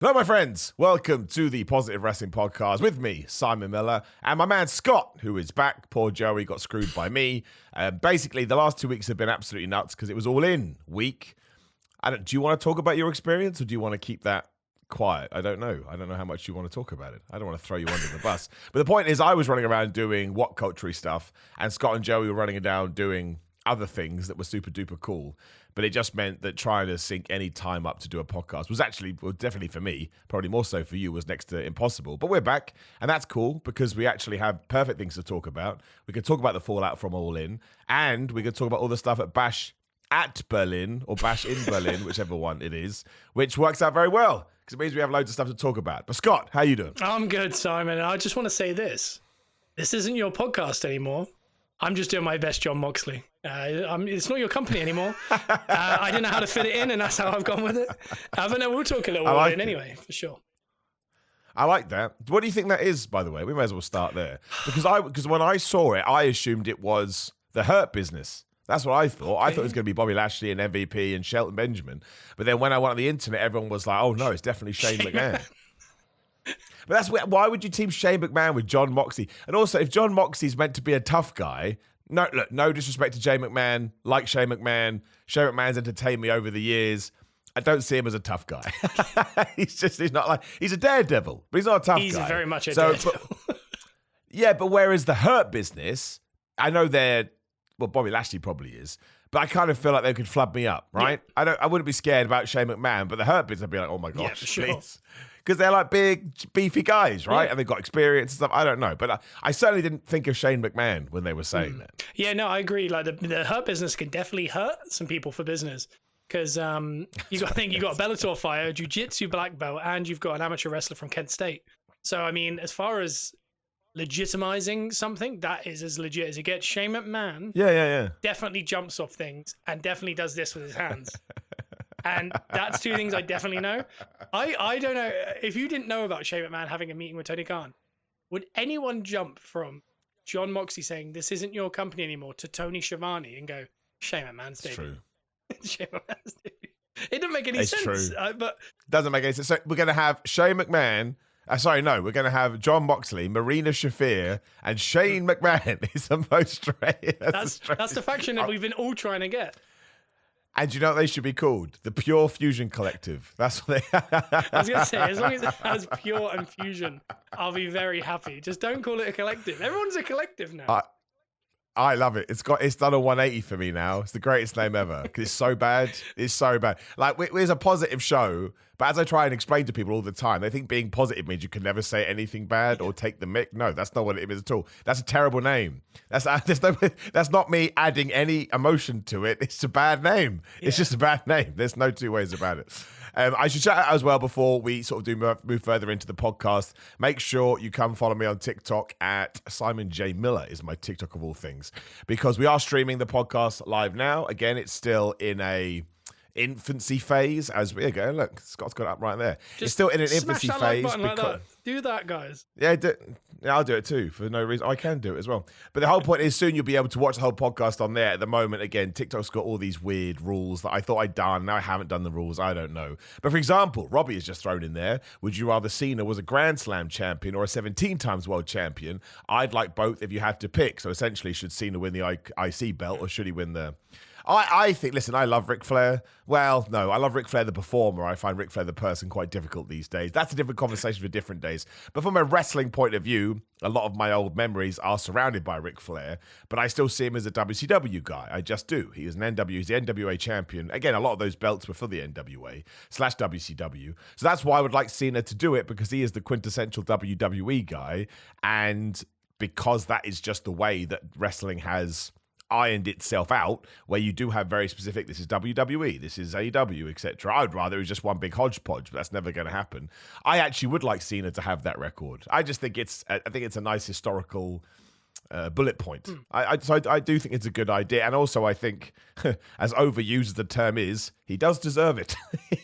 Hello, my friends. Welcome to the Positive Wrestling Podcast with me, Simon Miller, and my man Scott, who is back. Poor Joey got screwed by me. Basically, the last 2 weeks have been absolutely nuts because it was all in week. Do you want to talk about your experience, or do you want to keep that quiet? I don't know. I don't know how much you want to talk about it. I don't want to throw you under the bus. But the point is, I was running around doing what culture stuff, and Scott and Joey were running down doing other things that were super duper cool. But it just meant that trying to sync any time up to do a podcast was actually, well, definitely for me, probably more so for you, was next to impossible. But we're back, and that's cool because we actually have perfect things to talk about. We can talk about the fallout from All In, and we can talk about all the stuff at Bash at Berlin, or Bash in Berlin, whichever one it is, which works out very well because it means we have loads of stuff to talk about. But Scott, how you doing? I'm good, Simon. I just want to say this. This isn't your podcast anymore. I'm just doing my best John Moxley. It's not your company anymore. I didn't know how to fit it in, and that's how I've gone with it. But no, we'll talk a little bit anyway, for sure. I like that. What do you think that is, by the way? We may as well start there. Because when I saw it, I assumed it was the Hurt Business. That's what I thought. I thought it was going to be Bobby Lashley and MVP and Shelton Benjamin. But then when I went on the internet, everyone was like, oh no, it's definitely Shane McMahon. But that's why would you team Shane McMahon with John Moxley? And also, if John Moxley's meant to be a tough guy, no disrespect to Shane McMahon, like Shane McMahon. Shane McMahon's entertained me over the years. I don't see him as a tough guy. he's a daredevil, but he's not a tough guy. He's very much a daredevil. But whereas the Hurt Business, I know Bobby Lashley probably is, but I kind of feel like they could flub me up, right? Yeah. I wouldn't be scared about Shane McMahon, but the Hurt Business, I'd be like, oh my gosh, sure. Please. Because they're like big, beefy guys, right? Yeah. And they've got experience and stuff. I don't know. But I certainly didn't think of Shane McMahon when they were saying that. Yeah, no, I agree. Like the Hurt Business can definitely hurt some people for business. Because you got a Bellator fighter, jiu-jitsu black belt, and you've got an amateur wrestler from Kent State. So, I mean, as far as legitimizing something, that is as legit as it gets. Shane McMahon definitely jumps off things and definitely does this with his hands. And that's two things I definitely know. I don't know. If you didn't know about Shane McMahon having a meeting with Tony Khan, would anyone jump from John Moxley saying, this isn't your company anymore, to Tony Schiavone and go, Shane McMahon's debut? Shane McMahon's debut. It doesn't make any sense. True. But doesn't make any sense. So we're going to have Shane McMahon. We're going to have John Moxley, Marina Shafir, and Shane McMahon is the most straight. That's the faction that we've been all trying to get. And you know what they should be called? The Pure Fusion Collective. That's what they... I was going to say, as long as it has pure and fusion, I'll be very happy. Just don't call it a collective. Everyone's a collective now. I love it. It's done a 180 for me now. It's the greatest name ever because it's so bad. It's so bad. Like, it's a positive show, but as I try and explain to people all the time, they think being positive means you can never say anything bad or take the mick. No, that's not what it is at all. That's a terrible name. That's not me adding any emotion to it. It's a bad name. Yeah. It's just a bad name. There's no two ways about it. I should shout out as well before we sort of do move further into the podcast. Make sure you come follow me on TikTok at Simon J. Miller is my TikTok of all things, because we are streaming the podcast live now. Again, it's still in a infancy phase as we go. Look, Scott's got it up right there. It's still in an infancy phase. Like that. Do that, guys. Yeah, I'll do it too for no reason. I can do it as well. But the whole point is soon you'll be able to watch the whole podcast on there. At the moment, again, TikTok's got all these weird rules that I thought I'd done. Now I haven't done the rules. I don't know. But for example, Robbie has just thrown in there, would you rather Cena was a Grand Slam champion or a 17 times world champion? I'd like both if you had to pick. So essentially, should Cena win the IC belt or should he win the... I think, listen, I love Ric Flair. Well, no, I love Ric Flair the performer. I find Ric Flair the person quite difficult these days. That's a different conversation for different days. But from a wrestling point of view, a lot of my old memories are surrounded by Ric Flair, but I still see him as a WCW guy. I just do. He's the NWA champion. Again, a lot of those belts were for the NWA/WCW. So that's why I would like Cena to do it, because he is the quintessential WWE guy. And because that is just the way that wrestling has ironed itself out, where you do have very specific, this is WWE, this is AEW, etc. I would rather it was just one big hodgepodge, but that's never going to happen. I actually would like Cena to have that record. I just think it's a nice historical bullet point. So I do think it's a good idea. And also I think, as overused as the term is, he does deserve it.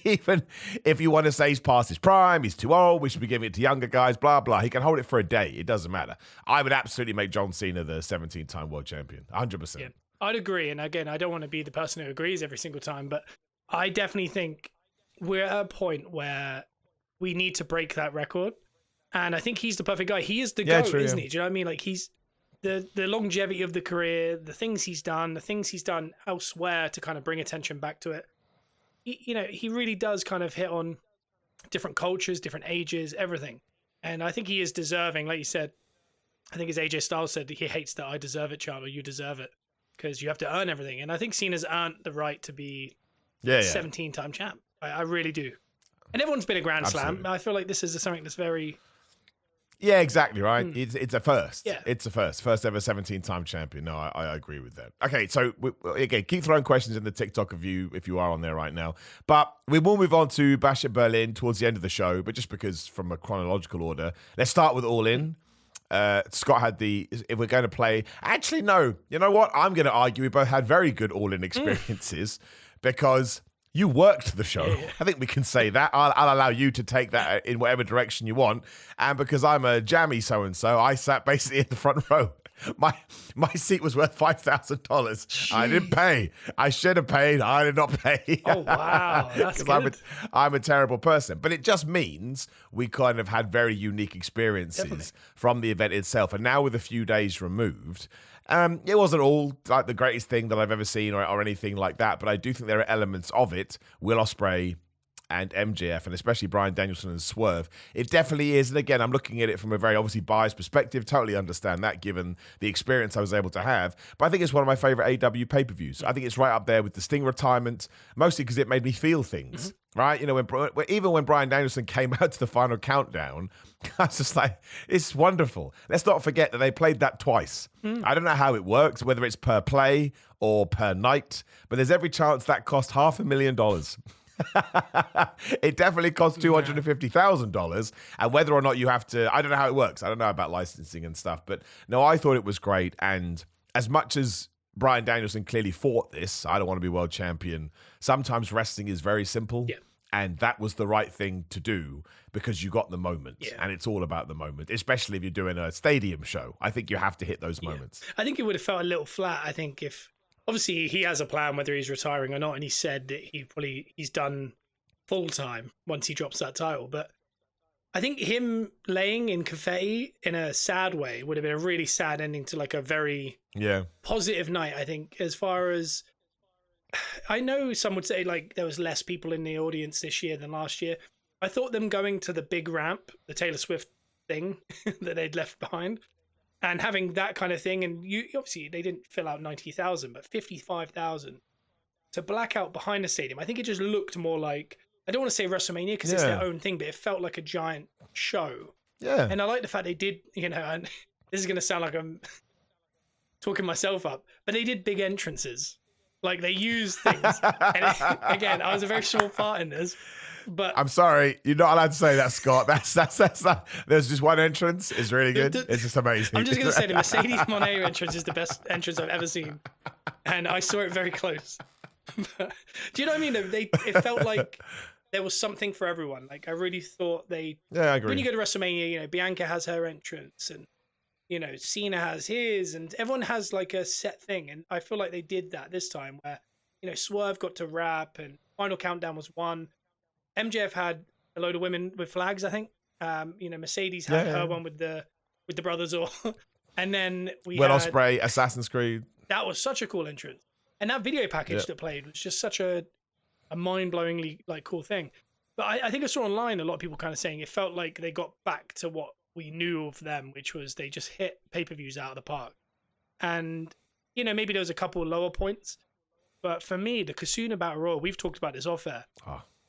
Even if you want to say he's past his prime, he's too old, we should be giving it to younger guys, blah, blah. He can hold it for a day. It doesn't matter. I would absolutely make John Cena the 17-time world champion. 100%. Yeah, I'd agree. And again, I don't want to be the person who agrees every single time, but I definitely think we're at a point where we need to break that record. And I think he's the perfect guy. He is the Yeah, GOAT, true, isn't yeah. he? Do you know what I mean? Like, he's the longevity of the career, the things he's done elsewhere to kind of bring attention back to it. He really does kind of hit on different cultures, different ages, everything. And I think he is deserving, like you said. I think as AJ Styles said, he hates that I deserve it, child, or you deserve it, because you have to earn everything. And I think Cena's earned the right to be 17-time champ. I really do. And everyone's been a Grand Absolutely. Slam. I feel like this is something that's very... Yeah, exactly, right? It's a first. Yeah. It's a first. First ever 17-time champion. No, I agree with that. Okay, so, again, keep throwing questions in the TikTok of you if you are on there right now. But we will move on to Bash at Berlin towards the end of the show, but just because from a chronological order, let's start with All In. Scott had if we're going to play... Actually, no. You know what? I'm going to argue we both had very good All In experiences because... You worked the show. Yeah. I think we can say that. I'll allow you to take that in whatever direction you want. And because I'm a jammy so-and-so, I sat basically in the front row. My seat was worth $5,000. I didn't pay. I should have paid. I did not pay. Oh, wow. That's good. I'm a terrible person. But it just means we kind of had very unique experiences from the event itself. And now with a few days removed... it wasn't all like the greatest thing that I've ever seen or anything like that, but I do think there are elements of it. Will Ospreay and MJF, and especially Bryan Danielson and Swerve, it definitely is. And again, I'm looking at it from a very obviously biased perspective. Totally understand that given the experience I was able to have. But I think it's one of my favorite AEW pay-per-views. I think it's right up there with the Sting retirement, mostly because it made me feel things. Right? You know, even when Bryan Danielson came out to the final countdown, I was just like, it's wonderful. Let's not forget that they played that twice. I don't know how it works, whether it's per play or per night, but there's every chance that cost $500,000. It definitely costs $250,000, and whether or not you have to, I don't know how it works. I don't know about licensing and stuff, but no, I thought it was great. And as much as Bryan Danielson clearly fought this, I don't want to be world champion. Sometimes wrestling is very simple. Yeah. And that was the right thing to do because you got the moment. Yeah. And it's all about the moment, especially if you're doing a stadium show. I think you have to hit those moments. I think it would have felt a little flat, I think, if obviously he has a plan whether he's retiring or not, and he said that he's done full time once he drops that title. But I think him laying in confetti in a sad way would have been a really sad ending to like a very positive night, I think. As far as I know, some would say like there was less people in the audience this year than last year. I thought them going to the big ramp, the Taylor Swift thing that they'd left behind, and having that kind of thing, and you obviously they didn't fill out 90,000, but 55,000 to black out behind the stadium. I think it just looked more like, I don't want to say WrestleMania because it's their own thing, but it felt like a giant show. Yeah. And I like the fact they did, you know, and this is going to sound like I'm talking myself up, but they did big entrances. Like they used things. And again, I was a very small part in this. But I'm sorry, you're not allowed to say that, Scott. That's there's just one entrance. It's really good. It's just amazing. I'm just going to say the Mercedes Moné entrance is the best entrance I've ever seen, and I saw it very close. But, do you know what I mean? It felt like there was something for everyone. Like I really thought they. Yeah, I agree. When you go to WrestleMania, you know, Bianca has her entrance, and you know, Cena has his, and everyone has like a set thing. And I feel like they did that this time, where you know, Swerve got to rap, and Final Countdown was one. MJF had a load of women with flags, I think. You know, Mercedes had her one with the brothers, or and then we had Ospreay, Assassin's Creed. That was such a cool entrance, and that video package that played was just such a mind-blowingly like cool thing. But I think I saw online a lot of people kind of saying it felt like they got back to what we knew of them, which was they just hit pay-per-views out of the park. And you know, maybe there was a couple of lower points, but for me, the Kasuna Battle Royal, we've talked about this off air.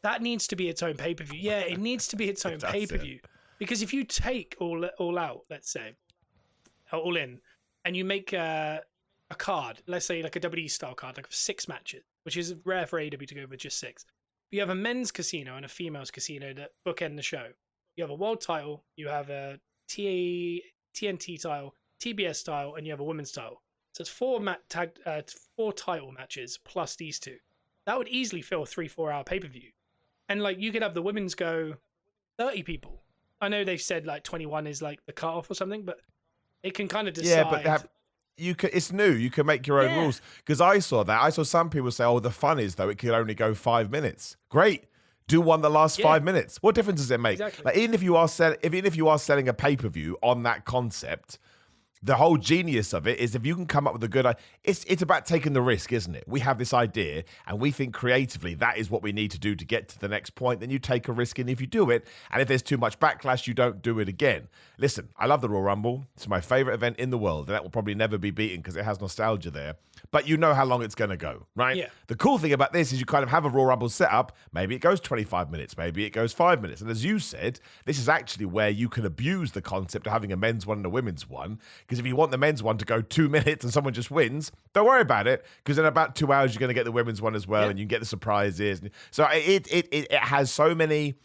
That needs to be its own pay-per-view. Yeah, it needs to be its own pay-per-view. Because if you take all out, let's say, all in, and you make a card, let's say like a WWE style card, like 6 matches, which is rare for AEW to go with just 6. You have a men's casino and a female's casino that bookend the show. You have a world title, you have a TNT title, TBS title, and you have a women's title. So it's 4 title matches plus these 2. That would easily fill a 3-4 hour pay-per-view. And like you could have the women's go 30 people. I know they've said like 21 is like the cutoff or something, but it can kind of decide. Yeah, but it's new. You can make your own rules. Because I saw that. I saw some people say, "Oh, the fun is though it could only go 5 minutes." Great, do one the last Yeah. 5 minutes. What difference does it make? Exactly. Like even if you are selling a pay-per-view on that concept, the whole genius of it is if you can come up with a good idea, it's about taking the risk, isn't it? We have this idea and we think creatively that is what we need to do to get to the next point. Then you take a risk, and if you do it, and if there's too much backlash, you don't do it again. Listen, I love the Royal Rumble. It's my favorite event in the world, and that will probably never be beaten because it has nostalgia there. But you know how long it's going to go, right? Yeah. The cool thing about this is you kind of have a Royal Rumble set up. Maybe it goes 25 minutes. Maybe it goes 5 minutes. And as you said, this is actually where you can abuse the concept of having a men's one and a women's one. Because if you want the men's one to go 2 minutes and someone just wins, don't worry about it. Because in about 2 hours, you're going to get the women's one as well. And you can get the surprises. So it has so many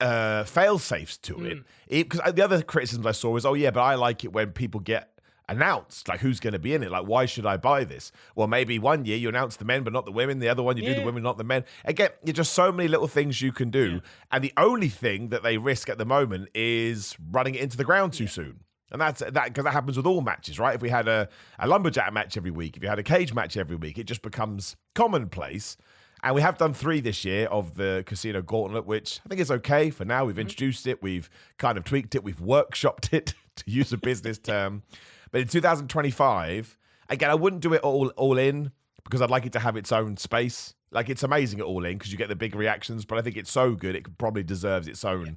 fail-safes to it. Because the other criticisms I saw was, oh, yeah, but I like it when people get announced, like who's going to be in it, like why should I buy this? Well, maybe one year you announce the men but not the women, the other one you do the women not the men. Again, you're just so many little things you can do, and the only thing that they risk at the moment is running it into the ground too soon. And that's that, because that happens with all matches, right? If we had a lumberjack match every week, if you had a cage match every week, it just becomes commonplace. And we have done 3 this year of the Casino Gauntlet, which I think is okay for now. We've introduced it, we've kind of tweaked it, we've workshopped it, to use a business term. But in 2025, again, I wouldn't do it all in because I'd like it to have its own space. Like, it's amazing at All In because you get the big reactions, but I think it's so good it probably deserves its own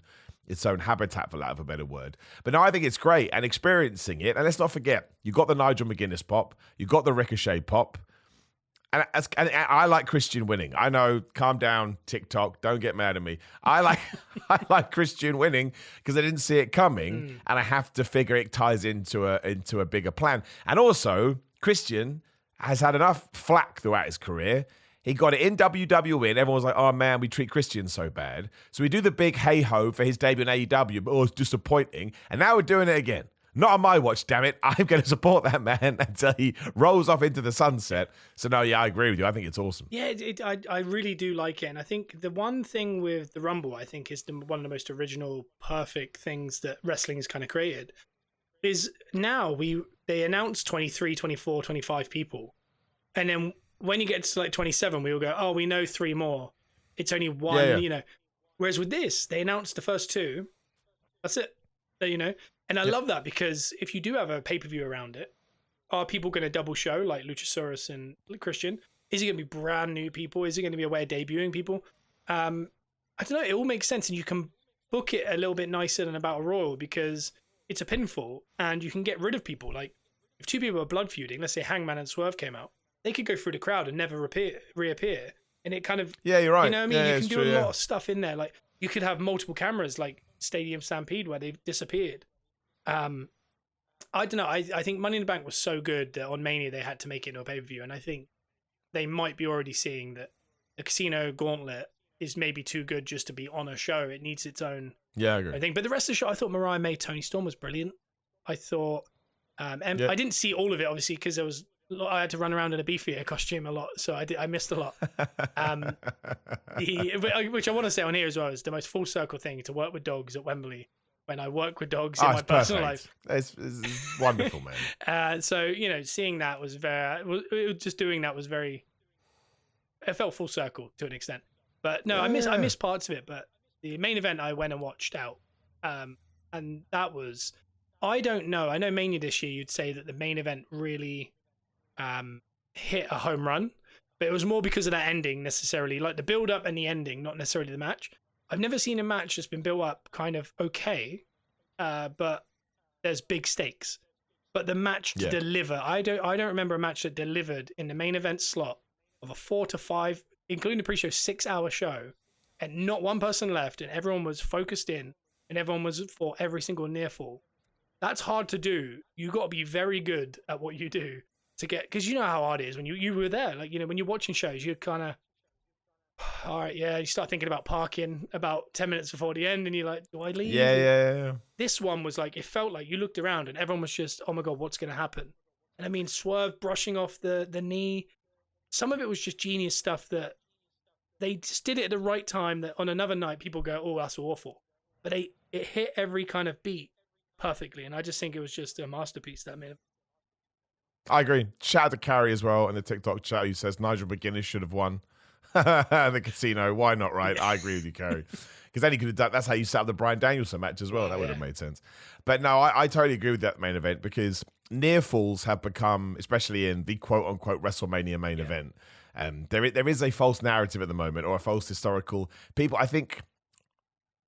habitat, for lack of a better word. But no, I think it's great, and experiencing it. And let's not forget, you got the Nigel McGuinness pop, you got the Ricochet pop, and I like Christian winning. I know, calm down, TikTok, don't get mad at me. I like Christian winning because I didn't see it coming, and I have to figure it ties into a bigger plan. And also, Christian has had enough flack throughout his career. He got it in WWE, and everyone was like, oh man, we treat Christian so bad. So we do the big hey-ho for his debut in AEW, but it's disappointing. And now we're doing it again. Not on my watch, damn it. I'm going to support that man until he rolls off into the sunset. So no, yeah, I agree with you. I think it's awesome. Yeah, I really do like it. And I think the one thing with the Rumble, I think, is one of the most original, perfect things that wrestling has kind of created, is now they announce 23, 24, 25 people. And then when you get to like 27, we will go, oh, we know 3 more. It's only one, you know. Whereas with this, they announced the first 2. That's it. You know. And I love that because if you do have a pay-per-view around it, are people going to double show like Luchasaurus and Christian? Is it going to be brand new people? Is it going to be a way of debuting people? I don't know. It all makes sense, and you can book it a little bit nicer than a Battle Royal because it's a pinfall, and you can get rid of people. Like if 2 people are blood feuding, let's say Hangman and Swerve came out, they could go through the crowd and never reappear, and it kind of you're right. You know what I mean? Yeah, you can do true, a lot of stuff in there. Like you could have multiple cameras, like Stadium Stampede, where they've disappeared. I don't know. I think Money in the Bank was so good that on Mania they had to make it into a pay-per-view, and I think they might be already seeing that the Casino Gauntlet is maybe too good just to be on a show. It needs its own. Yeah, I agree. I think, but the rest of the show, I thought Mariah May, Toni Storm was brilliant. I thought, and I didn't see all of it obviously because I had to run around in a Beefeater costume a lot, so I missed a lot. Which I want to say on here as well is the most full circle thing to work with dogs at Wembley. When I work with dogs in my personal life. It's wonderful, man. So, you know, seeing that was just doing that was very, it felt full circle to an extent. But no, I miss parts of it. But the main event I went and watched out. And that was, I don't know. I know Mania this year, you'd say that the main event really hit a home run. But it was more because of that ending necessarily, like the build up and the ending, not necessarily the match. I've never seen a match that's been built up kind of okay, but there's big stakes. But the match to deliver, I don't remember a match that delivered in the main event slot of a 4 to 5, including the pre-show, 6-hour show, and not one person left, and everyone was focused in, and everyone was for every single near fall. That's hard to do. You got to be very good at what you do to get, because you know how hard it is when you were there. Like, you know, when you're watching shows, you're kind of, all right, you start thinking about parking about 10 minutes before the end, and you're like, do I leave? Yeah. This one was like, it felt like you looked around and everyone was just, oh my God, what's going to happen? And I mean, Swerve brushing off the knee. Some of it was just genius stuff that they just did it at the right time that on another night people go, oh, that's awful. But it hit every kind of beat perfectly. And I just think it was just a masterpiece, that minute. I agree. Shout out to Carrie as well in the TikTok chat who says Nigel McGuinness should have won. The casino. Why not, right? I agree with you, Kerry. Because then he could have done, that's how you set up the Bryan Danielson match as well. Oh, That would have made sense. But no, I totally agree with that main event because near falls have become, especially in the quote unquote WrestleMania main event, there is a false narrative at the moment, or a false historical. People, I think,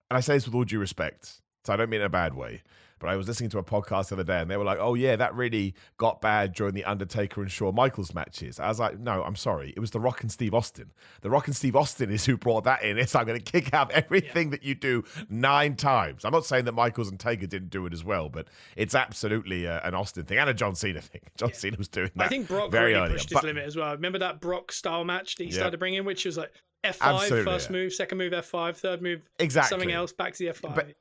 and I say this with all due respect, so I don't mean it in a bad way, but I was listening to a podcast the other day and they were like, oh yeah, that really got bad during the Undertaker and Shawn Michaels matches. I was like, no, I'm sorry. It was The Rock and Steve Austin. The Rock and Steve Austin is who brought that in. It's I'm going to kick out everything that you do 9 times. I'm not saying that Michaels and Taker didn't do it as well, but it's absolutely an Austin thing and a John Cena thing. John Cena was doing that. I think Brock very really early pushed his limit as well. Remember that Brock style match that he started bringing, which was like F5, absolutely, first move, second move F5, third move something else, back to the F5.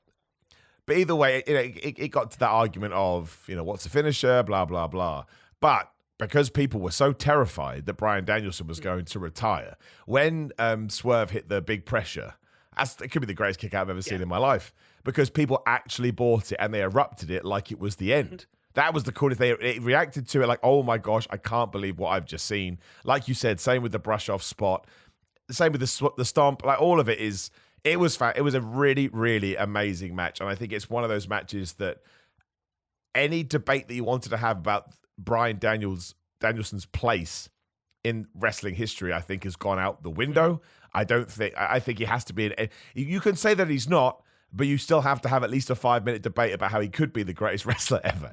But either way, it got to that argument of, what's a finisher, blah, blah, blah. But because people were so terrified that Bryan Danielson was going to retire, when Swerve hit the big pressure, it could be the greatest kick out I've ever seen in my life, because people actually bought it and they erupted it like it was the end. That was the coolest. They reacted to it like, oh my gosh, I can't believe what I've just seen. Like you said, same with the brush off spot, same with the stomp, like all of it is... It was fun. It was a really, really amazing match. And I think it's one of those matches that any debate that you wanted to have about Bryan Danielson's place in wrestling history, I think has gone out the window. I think he has to be you can say that he's not, but you still have to have at least a 5-minute debate about how he could be the greatest wrestler ever.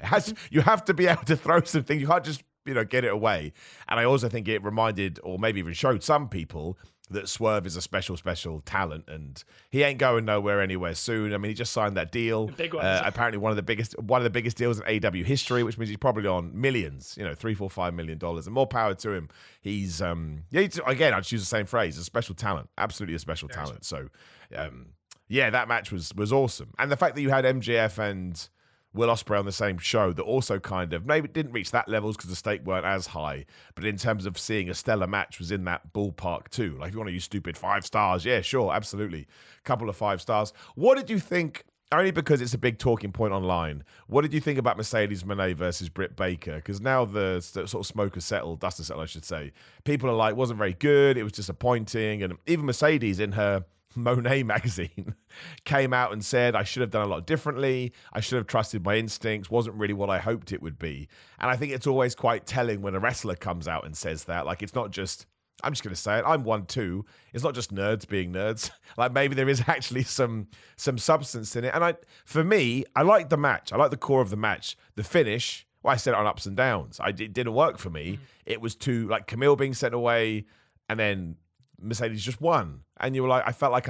You have to be able to throw some things. You can't just, get it away. And I also think it reminded, or maybe even showed some people, that Swerve is a special, special talent, and he ain't going nowhere anywhere soon. I mean, he just signed that deal. Big one. Apparently one of the biggest deals in AEW history, which means he's probably on millions, $3, $4, $5 million, and more power to him. He's again, I'd choose the same phrase, a special talent, absolutely a special talent. So, that match was awesome, and the fact that you had MJF and Will Ospreay on the same show that also kind of maybe didn't reach that levels because the stake weren't as high, but in terms of seeing a stellar match was in that ballpark too. Like if you want to use stupid 5 stars, yeah, sure, absolutely. Couple of 5 stars. What did you think, only because it's a big talking point online, what did you think about Mercedes Moné versus Britt Baker? Because now the sort of smoke has settled, dust has settled, I should say. People are like, wasn't very good, it was disappointing, and even Mercedes in her Monet magazine came out and said, I should have done a lot differently. I should have trusted my instincts. Wasn't really what I hoped it would be. And I think it's always quite telling when a wrestler comes out and says that. Like, it's not just, I'm just going to say it, I'm 1 too. It's not just nerds being nerds. Like, maybe there is actually some substance in it. And for me, I like the match. I like the core of the match. The finish, well, I said it on ups and downs. It didn't work for me. It was too, like, Camille being sent away and then Mercedes just won. And you were like, I felt like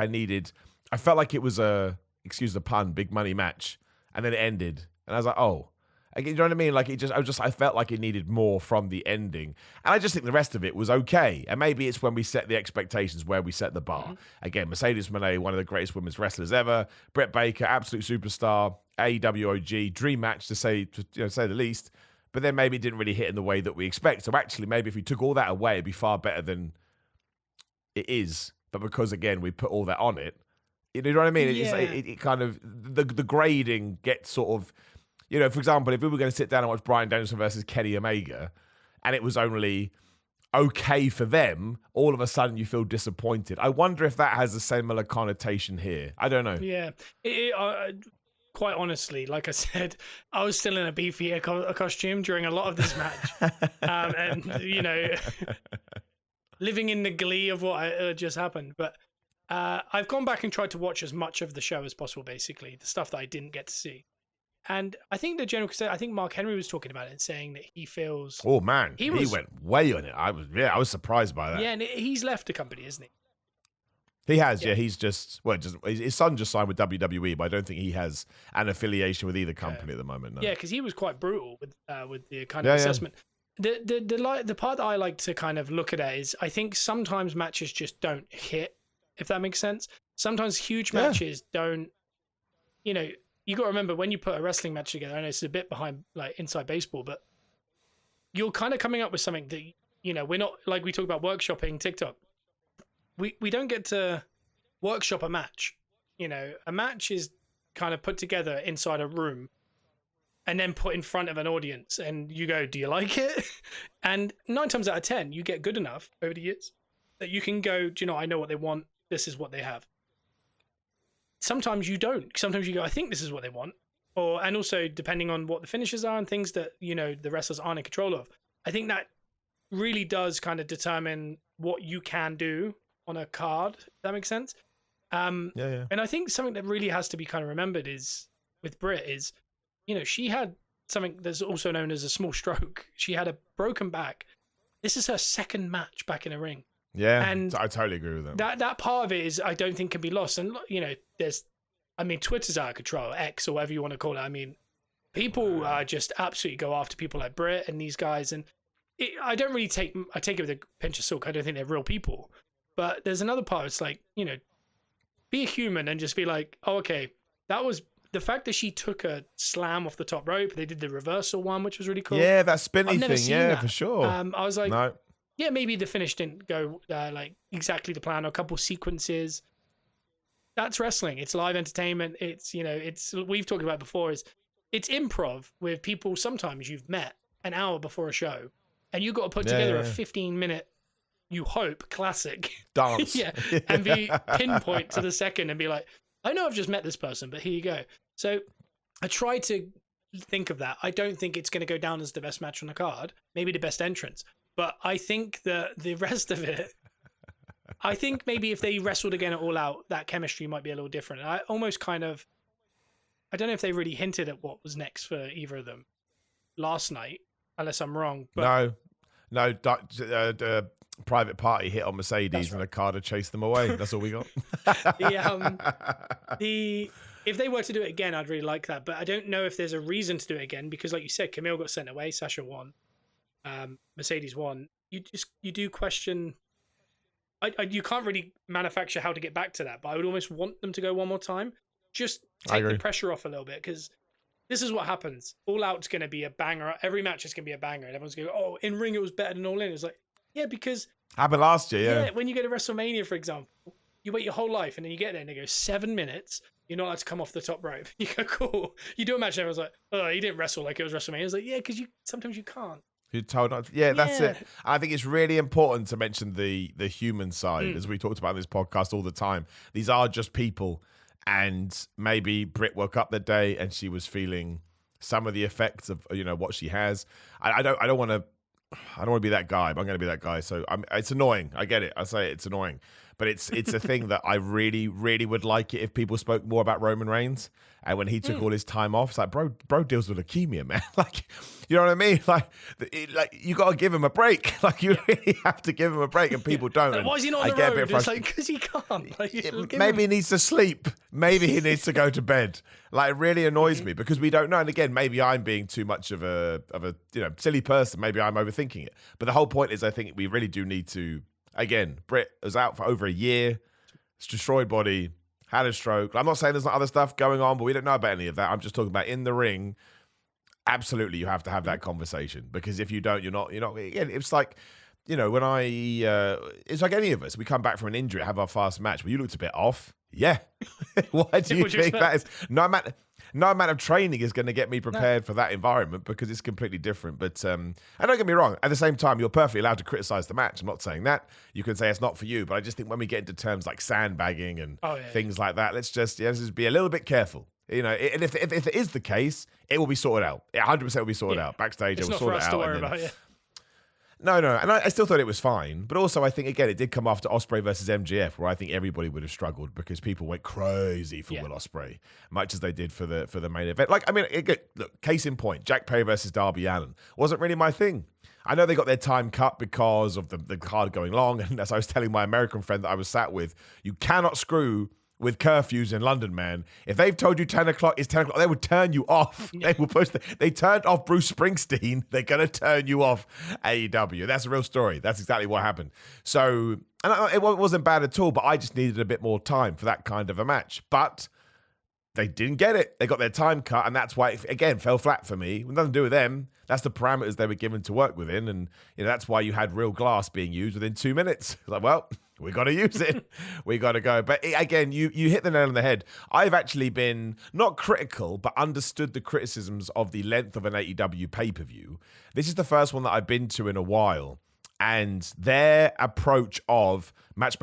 it was a, excuse the pun, big money match. And then it ended. And I was like, oh, you know what I mean? Like I felt like it needed more from the ending. And I just think the rest of it was okay. And maybe it's when we set the expectations where we set the bar. Again, Mercedes Moné, one of the greatest women's wrestlers ever. Britt Baker, absolute superstar. AEW OG, dream match to say the least. But then maybe it didn't really hit in the way that we expect. So actually, maybe if we took all that away, it'd be far better than it is. But because, again, we put all that on it, you know what I mean? Yeah. It kind of, the grading gets sort of, for example, if we were going to sit down and watch Bryan Danielson versus Kenny Omega, and it was only okay for them, all of a sudden you feel disappointed. I wonder if that has a similar connotation here. I don't know. Yeah. Quite honestly, like I said, I was still in a beefy costume during a lot of this match. And, living in the glee of what just happened. But I've gone back and tried to watch as much of the show as possible, basically, the stuff that I didn't get to see. And I think I think Mark Henry was talking about it and saying that he feels... Oh, man. He went way on it. I was surprised by that. Yeah, and he's left the company, isn't he? He has, yeah. He's just his son just signed with WWE, but I don't think he has an affiliation with either company at the moment. No. Yeah, because he was quite brutal with the kind of assessment. Yeah. The part that I like to kind of look at it is I think sometimes matches just don't hit, if that makes sense. Sometimes huge matches don't, you got to remember when you put a wrestling match together, I know it's a bit behind like inside baseball, but you're kind of coming up with something that, we're not, like we talk about workshopping TikTok. We don't get to workshop a match. A match is kind of put together inside a room and then put in front of an audience, and you go, do you like it? And 9 times out of 10, you get good enough over the years that you can go, do you know, I know what they want. This is what they have. Sometimes you don't. Sometimes you go, I think this is what they want. And also depending on what the finishes are and things that, you know, the wrestlers aren't in control of. I think that really does kind of determine what you can do on a card. If that makes sense. And I think something that really has to be kind of remembered is with Britt is, you know, she had something that's also known as a small stroke. She had a broken back. This is her second match back in a ring. Yeah, and I totally agree with that. That part of it is, I don't think, can be lost. And, you know, Twitter's out of control, X or whatever you want to call it. I mean, people just absolutely go after people like Britt and these guys. And I take it with a pinch of salt. I don't think they're real people. But there's another part. It's like, you know, be a human and just be like, oh, okay, that was the fact that she took a slam off the top rope. They did the reversal one, which was really cool. Yeah, that spinny thing. Yeah, that. For sure. I was like, no. Yeah, maybe the finish didn't go like exactly the plan, or a couple sequences. That's wrestling. It's live entertainment. It's, you know, we've talked about before, it's improv with people sometimes you've met an hour before a show and you've got to put together a 15-minute, you hope, classic dance. And be pinpoint to the second and be like, I know I've just met this person, but here you go. So I try to think of that. I don't think it's going to go down as the best match on the card, maybe the best entrance. But I think that the rest of it, I think maybe if they wrestled again at All Out, that chemistry might be a little different. I almost I don't know if they really hinted at what was next for either of them last night, unless I'm wrong. But no, private party hit on Mercedes and Okada chased them away. That's all we got. If they were to do it again, I'd really like that. But I don't know if there's a reason to do it again because, like you said, Camille got sent away, Sasha won. Mercedes won. You do question. You can't really manufacture how to get back to that, but I would almost want them to go one more time. Just take the pressure off a little bit, because this is what happens. All Out's going to be a banger. Every match is going to be a banger, and everyone's going to go, "Oh, in ring it was better than All In." It's like, yeah, because happened last year. Yeah, when you go to WrestleMania, for example, you wait your whole life, and then you get there, and they go 7 minutes. You're not allowed to come off the top rope. You go, cool. You do a match, and everyone's like, "Oh, he didn't wrestle like it was WrestleMania." It's like, yeah, because sometimes you can't. You're told not to. Yeah, that's it. I think it's really important to mention the human side, as we talked about in this podcast all the time. These are just people, and maybe Britt woke up that day and she was feeling some of the effects of, you know, what she has. I don't want to be that guy, but I'm going to be that guy. So it's annoying. I get it. I say it's annoying, but it's a thing that I really, really would like it if people spoke more about Roman Reigns. And when he took all his time off, it's like, bro deals with leukemia, man. Like, you know what I mean? Like you got to give him a break. Like, you really have to give him a break, and people don't. Like, why is he not on the road? It's like, because he can't. Like, maybe he needs to sleep. Maybe he needs to go to bed. Like, it really annoys me because we don't know. And again, maybe I'm being too much of a silly person. Maybe I'm overthinking it. But the whole point is, I think we really do need to. Again, Britt was out for over a year. It's destroyed body. Had a stroke. I'm not saying there's not other stuff going on, but we don't know about any of that. I'm just talking about in the ring. Absolutely, you have to have that conversation, because if you don't, you're not. Again, it's like, you know, when it's like any of us. We come back from an injury, have our fast match, but you looked a bit off. Yeah. Why do you think that is? No amount of training is going to get me prepared for that environment, because it's completely different. But and don't get me wrong, at the same time, you're perfectly allowed to criticize the match. I'm not saying that. You can say it's not for you, but I just think when we get into terms like sandbagging and things like that, let's just be a little bit careful. You know, and if it is the case, it will be sorted out. 100% will be sorted out. Backstage, it will sort it out. It's not for us to worry about, No, and I still thought it was fine. But also, I think, again, it did come after Ospreay versus MJF, where I think everybody would have struggled because people went crazy for Will Ospreay, much as they did for the main event. Like, I mean, look, case in point, Jack Perry versus Darby Allin wasn't really my thing. I know they got their time cut because of the card going long, and as I was telling my American friend that I was sat with, you cannot screw with curfews in London, man. If they've told you 10 o'clock is 10 o'clock, they would turn you off. They will they turned off Bruce Springsteen. They're going to turn you off AEW. That's a real story. That's exactly what happened. So, and it wasn't bad at all, but I just needed a bit more time for that kind of a match. But they didn't get it. They got their time cut, and that's why it, again, fell flat for me. It had nothing to do with them. That's the parameters they were given to work within, and that's why you had real glass being used within 2 minutes. Like, well, we got to use it. We got to go. But again, you hit the nail on the head. I've actually been not critical, but understood the criticisms of the length of an AEW pay-per-view. This is the first one that I've been to in a while, And their approach of match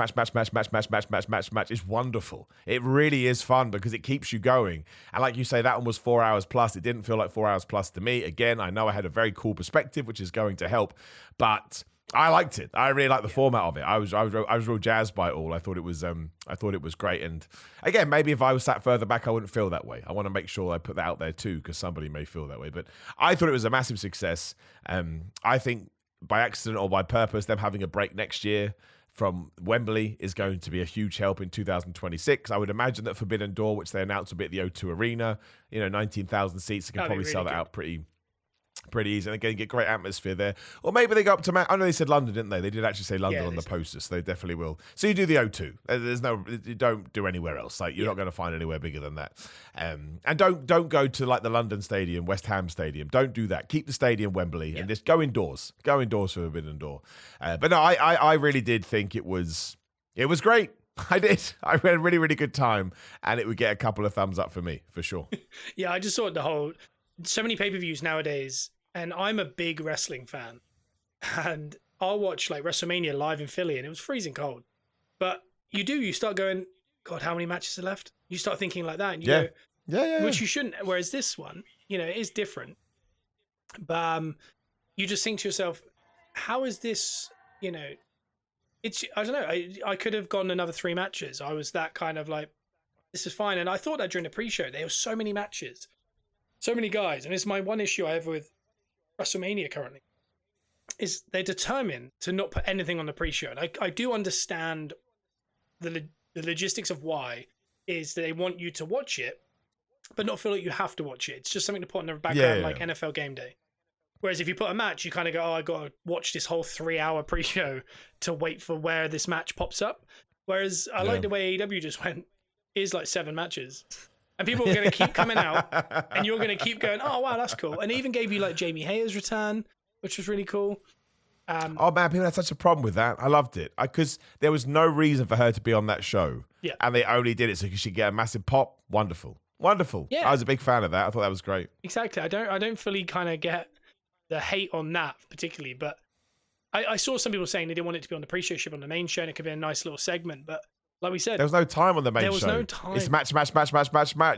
is wonderful. It really is fun because it keeps you going. And like you say, that one was 4 hours plus. It didn't feel like 4 hours plus to me. Again, I know I had a very cool perspective, which is going to help, but I liked it. I really liked the format of it. I was real jazzed by it all. I thought it was great. And again, maybe if I was sat further back, I wouldn't feel that way. I want to make sure I put that out there too, because somebody may feel that way. But I thought it was a massive success. I think by accident or by purpose, them having a break next year from Wembley is going to be a huge help in 2026. I would imagine that Forbidden Door, which they announced will be at the O2 Arena, 19,000 seats, they can probably sell that out pretty easy. And again, get great atmosphere there. Or maybe they go up to I know they said London, didn't they? They did actually say London on the poster, so they definitely will. So you do the O2. You don't do anywhere else. Like, you're not going to find anywhere bigger than that. And don't go to like the London Stadium, West Ham Stadium. Don't do that. Keep the stadium Wembley and just go indoors. Go indoors for Forbidden Door. But no, I really did think it was great. I did. I had a really, really good time, and it would get a couple of thumbs up for me, for sure. Yeah, I just thought so many pay-per-views nowadays, and I'm a big wrestling fan, and I'll watch like WrestleMania live in Philly, and it was freezing cold. But you start going, God, how many matches are left? You start thinking like that, and you go, which you shouldn't. Whereas this one, it is different. But you just think to yourself, how is this? It's, I don't know. I could have gone another 3 matches. I was that kind of like, this is fine. And I thought that during the pre-show, there were so many matches, so many guys. And it's my one issue I have with WrestleMania currently, is they're determined to not put anything on the pre-show. And I do understand the logistics of why is that they want you to watch it, but not feel like you have to watch it. It's just something to put in the background, like NFL Game Day. Whereas if you put a match, you kind of go, oh, I got to watch this whole 3-hour pre-show to wait for where this match pops up. Whereas I like the way AEW just went, is like 7 matches. And people are going to keep coming out, and you're going to keep going, oh, wow, that's cool. And it even gave you like Jamie Hayter's return, which was really cool. Oh, man, people had such a problem with that. I loved it. Because there was no reason for her to be on that show. Yeah. And they only did it so she could get a massive pop. Wonderful. Yeah. I was a big fan of that. I thought that was great. Exactly. I don't fully kind of get the hate on that particularly, but I saw some people saying they didn't want it to be on the pre-show, should be on the main show, and it could be a nice little segment. But like we said, there was no time on the main show. There was no time. It's match.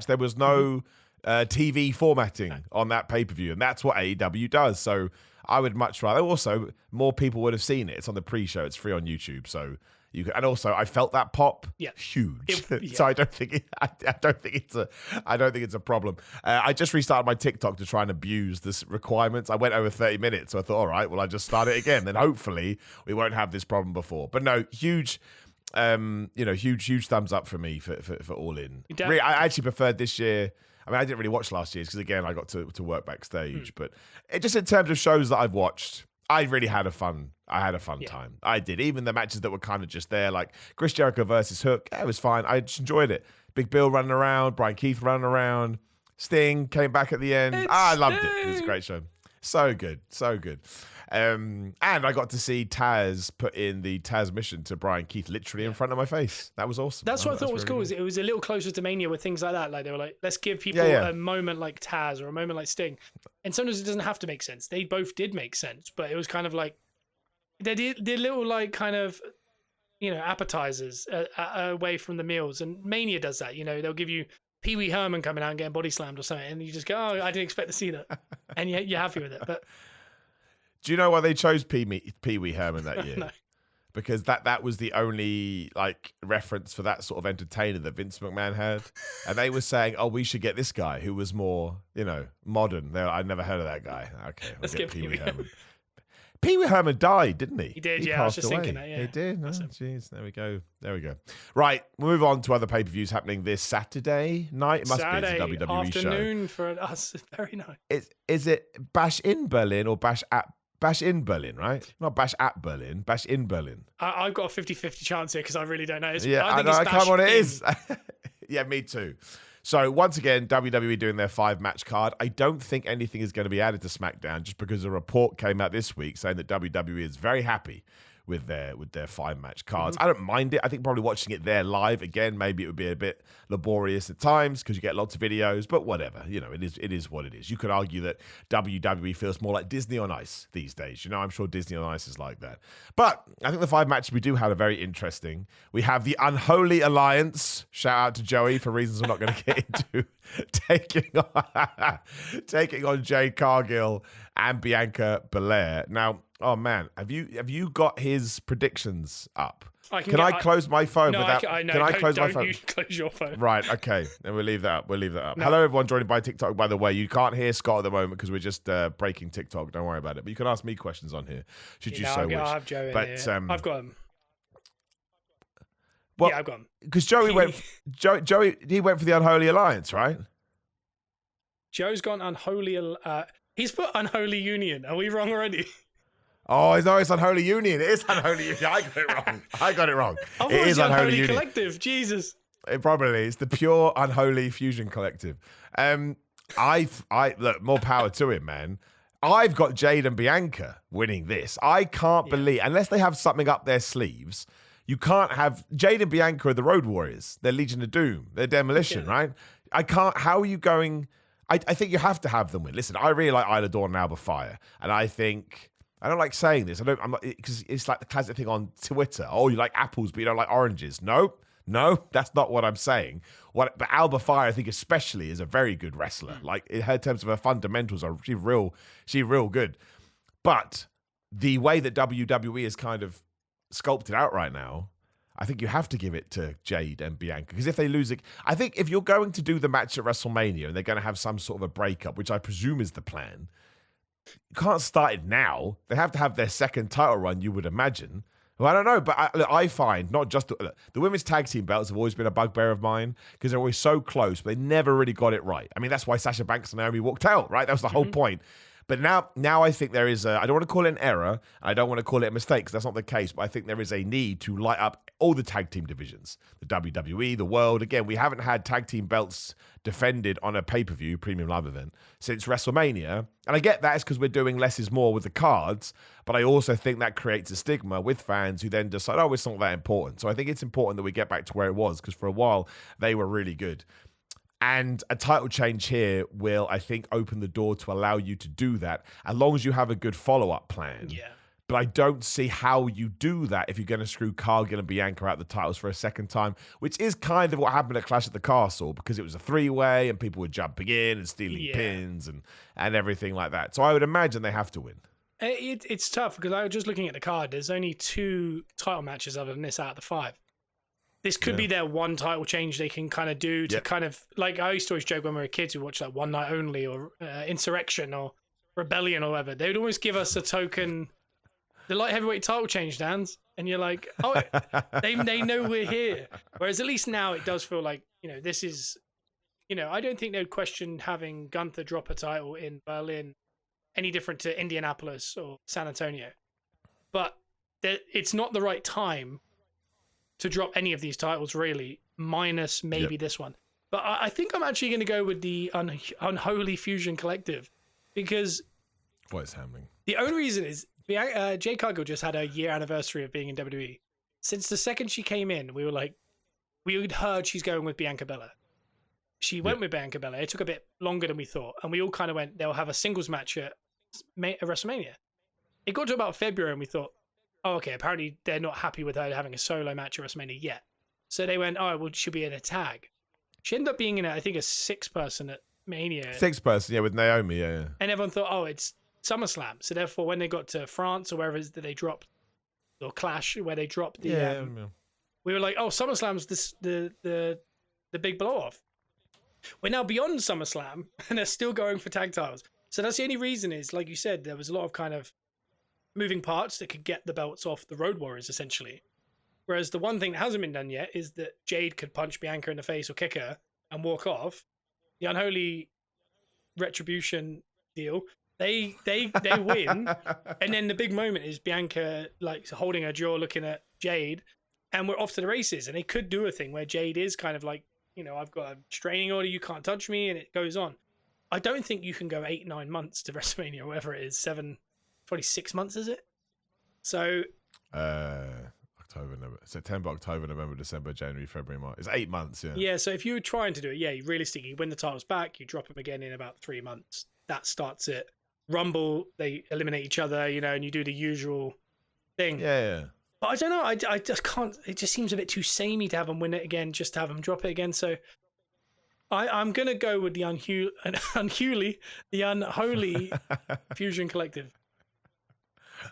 There was no TV formatting on that pay-per-view, and that's what AEW does. So I would much rather. Also, more people would have seen it. It's on the pre-show. It's free on YouTube, so you can, and also I felt that pop huge. So I don't think it's a problem. I just restarted my TikTok to try and abuse this requirements. I went over 30 minutes, so I thought, all right, well, I just start it again. Then hopefully we won't have this problem before. But no, huge thumbs up for me for All In. Really, I actually preferred this year. I mean, I didn't really watch last year's because, again, I got to work backstage. But just in terms of shows that I've watched, I really had a fun time. I did. Even the matches that were kind of just there, like Chris Jericho versus Hook, it was fine. I just enjoyed it. Big Bill running around, Brian Keith running around, Sting came back at the end. I loved it. It was a great show. So good. And I got to see Taz put in the Taz mission to Brian Keith literally in front of my face. That was awesome. That's what I thought was cool. Is it was a little closer to Mania with things like that. Like they were like, let's give people a moment like Taz or a moment like Sting. And sometimes it doesn't have to make sense. They both did make sense, but it was kind of like they're little like kind of appetizers away from the meals. And Mania does that. They'll give you Pee Wee Herman coming out and getting body slammed or something, and you just go, oh, I didn't expect to see that, and you're happy with it, but. Do you know why they chose Pee Wee Herman that year? No. Because that was the only reference for that sort of entertainer that Vince McMahon had, and they were saying, "Oh, we should get this guy who was more, modern." I'd never heard of that guy. Okay, let's get Pee Wee Herman. Pee Wee Herman died, didn't he? He did. I was just thinking that. Yeah, he did. Oh, jeez, there we go. Right, we'll move on to other pay-per-views happening this Saturday night. It must be a WWE afternoon for us. Very nice. Is it Bash in Berlin or Bash in Berlin, right? Not Bash at Berlin, Bash in Berlin. I've got a 50-50 chance here because I really don't know. I know. Come on, it is. Yeah, me too. So once again, WWE doing their 5-match card. I don't think anything is going to be added to SmackDown just because a report came out this week saying that WWE is very happy with their 5-match cards. I don't mind it. I think probably watching it there live again, maybe it would be a bit laborious at times because you get lots of videos, but whatever. It is what it is. You could argue that WWE feels more like Disney on Ice these days. I'm sure Disney on Ice is like that. But I think the 5 matches we do have are very interesting. We have the Unholy Alliance. Shout out to Joey for reasons we're not going to get into. taking on Jade Cargill and Bianca Belair. Now, oh man, have you got his predictions up? Can I close my phone without? Can I close my phone? You close your phone. Right. Okay. Then we'll leave that up. No. Hello, everyone joining by TikTok. By the way, you can't hear Scott at the moment because we're just breaking TikTok. Don't worry about it. But you can ask me questions on here. Should you so wish? I'll have Joe in here. I've got him. Well, yeah, I've got him. Because Joey went. Joey, he went for the Unholy Alliance, right? Joe's gone Unholy. He's put Unholy Union. Are we wrong already? Oh, no, it's Unholy Union. It is Unholy Union. I got it wrong. It is Unholy Union. Collective. Jesus. It probably is the pure Unholy Fusion Collective. Look, more power to him, man. I've got Jade and Bianca winning this. I can't believe, unless they have something up their sleeves, you can't have Jade and Bianca are the Road Warriors. They're Legion of Doom. They're Demolition, right? I can't. How are you going? I think you have to have them win. Listen, I really like Isla Dawn and Alba Fire, and I think. I don't like saying this. I'm not because it's like the classic thing on Twitter. Oh, you like apples, but you don't like oranges. No, that's not what I'm saying. But Alba Fire, I think especially, is a very good wrestler. Like in terms of her fundamentals, she's real good. But the way that WWE is kind of sculpted out right now, I think you have to give it to Jade and Bianca because if they lose it, I think if you're going to do the match at WrestleMania and they're going to have some sort of a breakup, which I presume is the plan. You can't start it now. They have to have their second title run, you would imagine. Well, I don't know, but I find not just the women's tag team belts have always been a bugbear of mine because they're always so close, but they never really got it right. I mean, that's why Sasha Banks and Naomi walked out, right? That was the whole point. But now I think there is I don't want to call it an error. I don't want to call it a mistake because that's not the case. But I think there is a need to light up all the tag team divisions. The WWE, the world. Again, we haven't had tag team belts defended on a pay-per-view premium live event since WrestleMania. And I get that is because we're doing less is more with the cards. But I also think that creates a stigma with fans who then decide, oh, it's not that important. So I think it's important that we get back to where it was because for a while they were really good. And a title change here will, I think, open the door to allow you to do that as long as you have a good follow-up plan. Yeah. But I don't see how you do that if you're going to screw Cargill and Bianca out the titles for a second time, which is kind of what happened at Clash at the Castle because it was a 3-way and people were jumping in and stealing pins and everything like that. So I would imagine they have to win. It's tough because I was just looking at the card. There's only 2 title matches other than this out of the 5. This could be their one title change they can kind of do to kind of, like I used to always joke when we were kids, we watched like One Night Only or Insurrection or Rebellion or whatever. They would always give us a token, the light heavyweight title change, Dan's. And you're like, oh, they know we're here. Whereas at least now it does feel like, this is, I don't think they'd question having Gunther drop a title in Berlin any different to Indianapolis or San Antonio. But it's not the right time to drop any of these titles, really, minus maybe this one. But I think I'm actually going to go with the Unholy Fusion Collective because... What is happening? The only reason is Jade Cargill just had a year anniversary of being in WWE. Since the second she came in, we had heard she's going with Bianca Belair. She went with Bianca Belair. It took a bit longer than we thought. And we all kind of went, they'll have a singles match at WrestleMania. It got to about February and we thought, oh, okay, apparently they're not happy with her having a solo match at WrestleMania yet. So they went, oh, well, she'll be in a tag. She ended up being in, I think, a 6-person at Mania. 6-person, with Naomi, yeah. And everyone thought, oh, it's SummerSlam. So therefore, when they got to France or wherever it is that they dropped, or Clash, where they dropped the... we were like, oh, SummerSlam's the big blow-off. We're now beyond SummerSlam, and they're still going for tag titles. So that's the only reason is, like you said, there was a lot of kind of moving parts that could get the belts off the Road Warriors, essentially. Whereas the one thing that hasn't been done yet is that Jade could punch Bianca in the face or kick her and walk off. The Unholy Retribution deal, they win, and then the big moment is Bianca like holding her jaw, looking at Jade, and we're off to the races. And they could do a thing where Jade is kind of like, I've got a restraining order, you can't touch me, and it goes on. I don't think you can go 8-9 months to WrestleMania, or whatever it is, 7... Probably 6 months, is it? So September, October, November, December, January, February, March. It's 8 months, yeah. Yeah, so if you were trying to do it, you realistically win the titles back, you drop them again in about 3 months. That starts it. Rumble, they eliminate each other, and you do the usual thing. Yeah. But I don't know. I just can't. It just seems a bit too samey to have them win it again, just to have them drop it again. So I'm gonna go with the unholy Fusion Collective.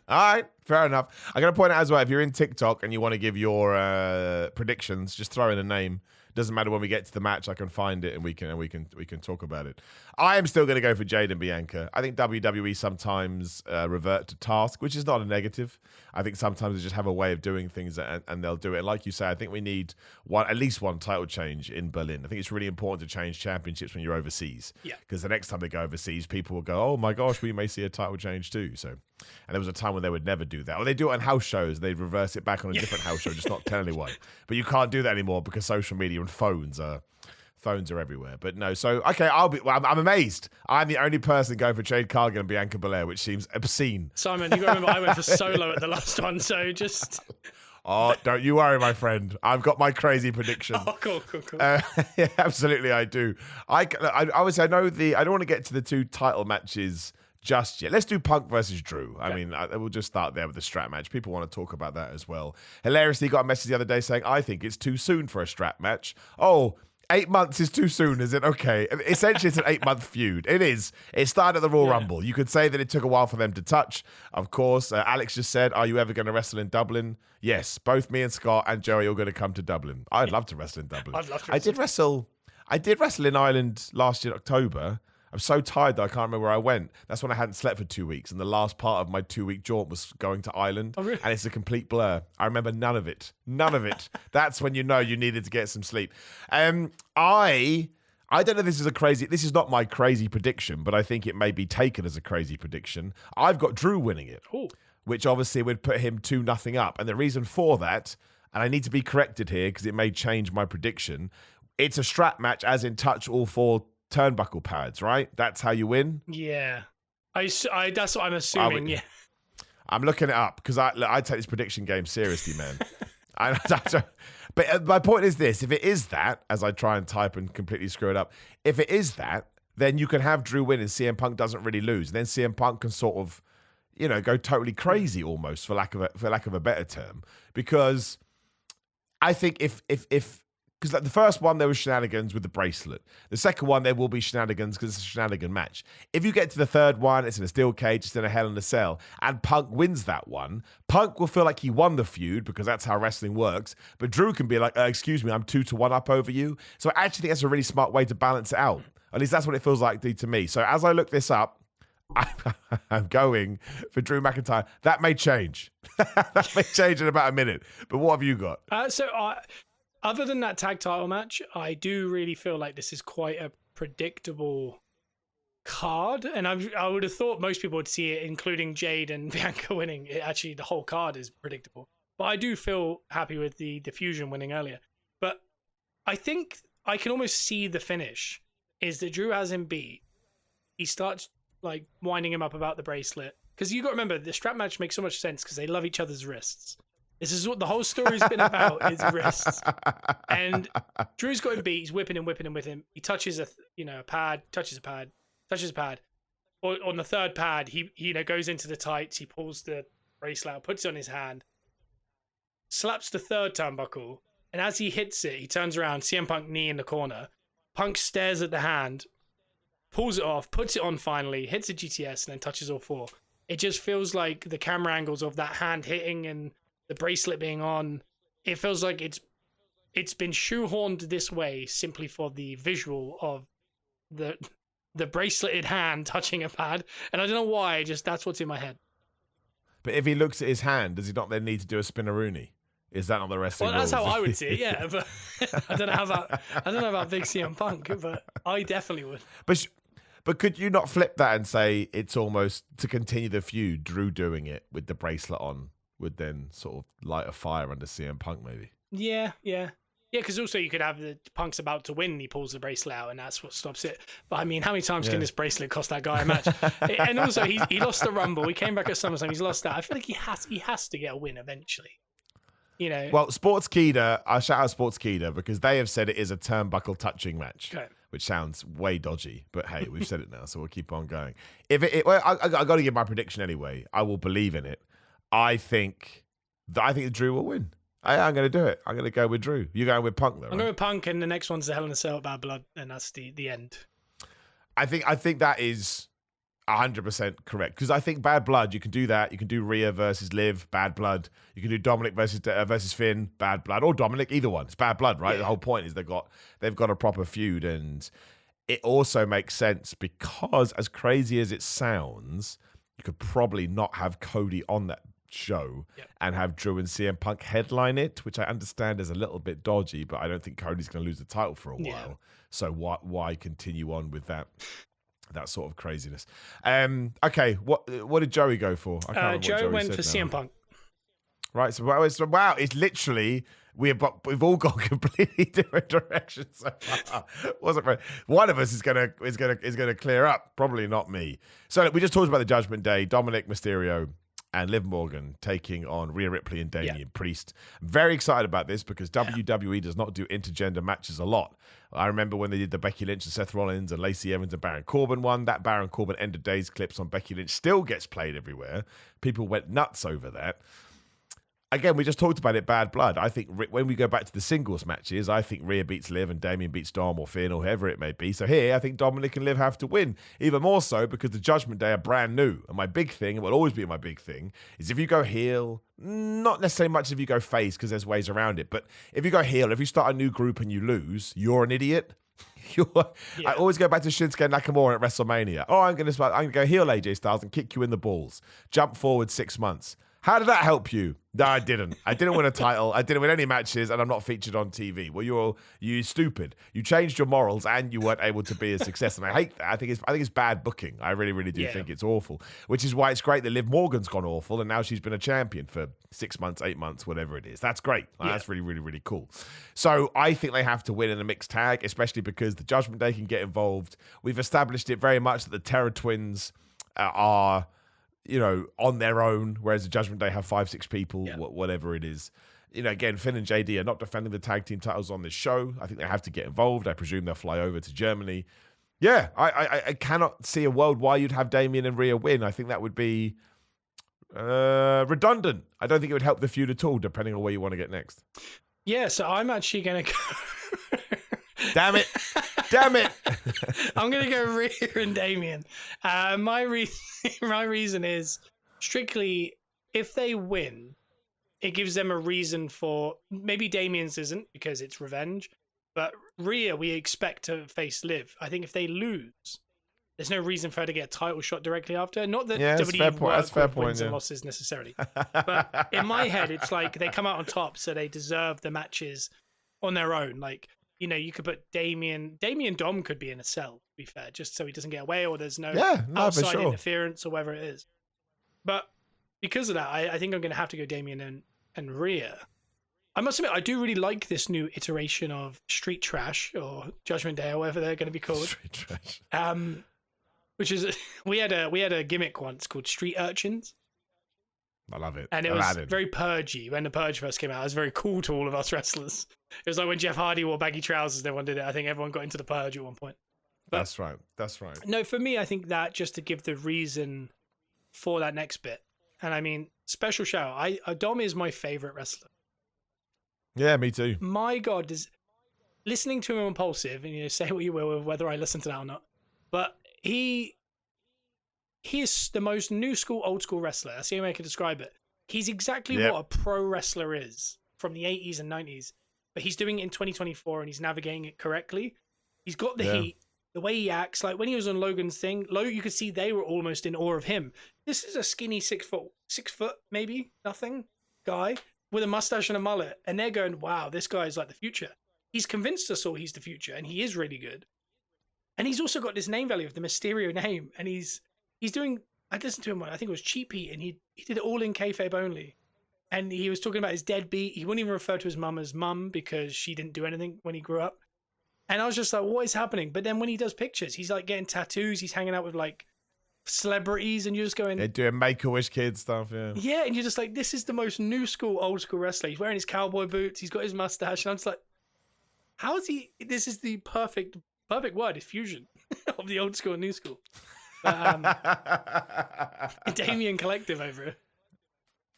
All right, fair enough. I'm going to point out as well, if you're in TikTok and you want to give your predictions, just throw in a name. Doesn't matter when we get to the match, I can find it and we can talk about it. I am still going to go for Jade and Bianca. I think WWE sometimes revert to task, which is not a negative. I think sometimes they just have a way of doing things and they'll do it. And like you say, I think we need at least one title change in Berlin. I think it's really important to change championships when you're overseas. Yeah. Because the next time they go overseas, people will go, oh my gosh, we may see a title change too. So, and there was a time when they would never do that. Or they do it on house shows. They'd reverse it back on a different house show, just not tell anyone. But you can't do that anymore because social media and phones are everywhere. But no, so okay, I'm amazed. I'm the only person going for Jade Cargill and Bianca Belair, which seems obscene. Simon, you got to remember I went for Solo at the last one, so just. Oh, don't you worry, my friend. I've got my crazy prediction. Oh, cool. Yeah, absolutely, I do. I obviously I know I don't want to get to the 2 title matches just yet. Let's do Punk versus Drew. I mean, we'll just start there with the strap match. People want to talk about that as well. Hilariously, got a message the other day saying, I think it's too soon for a strap match. Oh, 8 months is too soon, is it? Okay. Essentially, it's an 8-month feud. It is. It started at the Royal Rumble. You could say that it took a while for them to touch. Of course, Alex just said, are you ever going to wrestle in Dublin? Yes. Both me and Scott and Joey are going to come to Dublin. I'd love to wrestle in Dublin. I'd love to I did wrestle in Ireland last year, October. I'm so tired that I can't remember where I went. That's when I hadn't slept for 2 weeks, and the last part of my 2-week jaunt was going to Ireland. Oh, really? And it's a complete blur. I remember none of it. That's when you know you needed to get some sleep. I don't know if this is not my crazy prediction, but I think it may be taken as a crazy prediction. I've got Drew winning it, which obviously would put him 2-0 up. And the reason for that, and I need to be corrected here because it may change my prediction, it's a strap match as in touch all 4 turnbuckle pads, right? That's how you win? Yeah. That's what I'm assuming, yeah. I'm looking it up because I take this prediction game seriously, man. But my point is this. If it is that, as I try and type and completely screw it up, if it is that, then you can have Drew win and CM Punk doesn't really lose. Then CM Punk can sort of, go totally crazy almost, for lack of a better term. Because I think if because like the first one, there was shenanigans with the bracelet. The second one, there will be shenanigans because it's a shenanigan match. If you get to the third one, it's in a steel cage, it's in a Hell in a Cell, and Punk wins that one, Punk will feel like he won the feud because that's how wrestling works. But Drew can be like, excuse me, I'm 2-1 up over you. So I actually think that's a really smart way to balance it out. At least that's what it feels like to me. So as I look this up, I'm going for Drew McIntyre. That may change. That may change in about a minute. But what have you got? Other than that tag title match, I do really feel like this is quite a predictable card. And I would have thought most people would see it, including Jade and Bianca winning. Actually, the whole card is predictable. But I do feel happy with the Fusion winning earlier. But I think I can almost see the finish is that Drew has him beat. He starts like winding him up about the bracelet. Because you got to remember, the strap match makes so much sense because they love each other's wrists. This is what the whole story's been about, is wrists. And Drew's got him beat. He's whipping him. He touches a pad, touches a pad. Or on the third pad, he goes into the tights. He pulls the bracelet out, puts it on his hand, slaps the third turnbuckle. And as he hits it, he turns around, CM Punk knee in the corner. Punk stares at the hand, pulls it off, puts it on finally, hits a GTS, and then touches all 4. It just feels like the camera angles of that hand hitting and the bracelet being on, it feels like it's been shoehorned this way simply for the visual of the braceleted hand touching a pad. And I don't know why, just that's what's in my head. But if he looks at his hand, does he not then need to do a spinneroonie? Is that not the wrestling Well, that's rules? how I would see it, yeah. But I don't know about big CM Punk, but I definitely would. But could you not flip that and say it's almost to continue the feud, Drew doing it with the bracelet on would then sort of light a fire under CM Punk, maybe? Yeah. Yeah, because also you could have the Punk's about to win, he pulls the bracelet out, and that's what stops it. But I mean, how many times can this bracelet cost that guy a match? And also, he lost the Rumble. He came back at SummerSlam. He's lost that. I feel like he has to get a win eventually. You know. Well, Sportskeeda, I shout out Sportskeeda because they have said it is a turnbuckle touching match, Okay. which sounds way dodgy. But hey, we've said it now, so we'll keep on going. If I got to give my prediction anyway. I will believe in it. I think Drew will win. I'm going to do it. I'm going to go with Drew. You're going with Punk, though. I'm going with Punk, and the next one's the Hell in a Cell at Bad Blood, and that's the end. I think that is 100% correct because I think Bad Blood. You can do that. You can do Rhea versus Liv, Bad Blood. You can do Dominic versus Finn, Bad Blood, or Dominic. Either one. It's Bad Blood, right? Yeah. The whole point is they've got a proper feud, and it also makes sense because as crazy as it sounds, you could probably not have Cody on that show and have Drew and CM Punk headline it, which I understand is a little bit dodgy, but I don't think Cody's going to lose the title for a while. So why continue on with that sort of craziness? Okay, what did Joey go for? I can't remember Joe went for now. CM Punk. Right, so wow, it's literally we've all gone completely different directions so far. Wasn't right. One of us is gonna clear up. Probably not me. So we just talked about the Judgment Day. Dominic Mysterio and Liv Morgan taking on Rhea Ripley and Damian Priest. I'm very excited about this because WWE does not do intergender matches a lot. I remember when they did the Becky Lynch and Seth Rollins and Lacey Evans and Baron Corbin one. That Baron Corbin End of Days clips on Becky Lynch still gets played everywhere. People went nuts over that. Again, we just talked about it, Bad Blood. I think when we go back to the singles matches, I think Rhea beats Liv and Damian beats Dom or Finn or whoever it may be. So here, I think Dominic and Liv have to win. Even more so because the Judgment Day are brand new. And my big thing, and will always be my big thing, is if you go heel, not necessarily much if you go face because there's ways around it, but if you go heel, if you start a new group and you lose, you're an idiot. I always go back to Shinsuke Nakamura at WrestleMania. Oh, I'm going to go heel AJ Styles and kick you in the balls. Jump forward 6 months. How did that help you? No, I didn't. I didn't win a title. I didn't win any matches, and I'm not featured on TV. Well, you stupid. You changed your morals, and you weren't able to be a success. And I hate that. I think it's bad booking. I really, really do think it's awful. Which is why it's great that Liv Morgan's gone awful, and now she's been a champion for 6 months, 8 months, whatever it is. That's great. That's really, really, really cool. So I think they have to win in a mixed tag, especially because the Judgment Day can get involved. We've established it very much that the Terror Twins are, on their own, whereas the Judgment Day have 5-6 people, whatever it is. Again, Finn and JD are not defending the tag team titles on this show. I think they have to get involved. I presume they'll fly over to Germany. Yeah, I cannot see a world why you'd have Damian and Rhea win. I think that would be redundant. I don't think it would help the feud at all, depending on where you want to get next. Yeah, so I'm actually going to go... Damn it. Damn it. I'm going to go Rhea and Damian. My reason is strictly if they win, it gives them a reason for, maybe Damian's isn't because it's revenge, but Rhea we expect to face Liv. I think if they lose, there's no reason for her to get a title shot directly after. Not that WWE work with wins and losses necessarily. But in my head, it's like they come out on top, so they deserve the matches on their own. Like, you could put Damian Dom could be in a cell, to be fair, just so he doesn't get away or there's no outside interference or whatever it is. But because of that, I think I'm going to have to go Damian and Rhea. I must admit, I do really like this new iteration of Street Trash or Judgment Day or whatever they're going to be called. Street Trash. Which is, we had a gimmick once called Street Urchins. I love it. And it was very purgy. When the Purge first came out, it was very cool to all of us wrestlers. It was like when Jeff Hardy wore baggy trousers, everyone did it. I think everyone got into the Purge at one point. But that's right. No, for me, I think that just to give the reason for that next bit. And I mean, special shout. Dom is my favorite wrestler. Yeah, me too. My God, listening to him on Impulsive, and say what you will with whether I listen to that or not, but he is the most new school, old school wrestler. That's the only way I can describe it. He's exactly what a pro wrestler is from the 80s and 90s, but he's doing it in 2024 and he's navigating it correctly. He's got the heat, the way he acts. Like when he was on Logan's thing, you could see they were almost in awe of him. This is a skinny 6 foot, maybe nothing guy with a mustache and a mullet. And they're going, wow, this guy is like the future. He's convinced us all he's the future and he is really good. And he's also got this name value of the Mysterio name. And he's doing, I listened to him, I think it was Cheap Heat, and he did it all in kayfabe only. And he was talking about his deadbeat. He wouldn't even refer to his mum as mum because she didn't do anything when he grew up. And I was just like, what is happening? But then when he does pictures, he's like getting tattoos. He's hanging out with like celebrities, and you're just going, they're doing Make-A-Wish kids stuff. Yeah. Yeah, and you're just like, this is the most new school, old school wrestler. He's wearing his cowboy boots. He's got his mustache, and I'm just like, how is he? This is the perfect word, is fusion of the old school and new school. Damien Collective over it.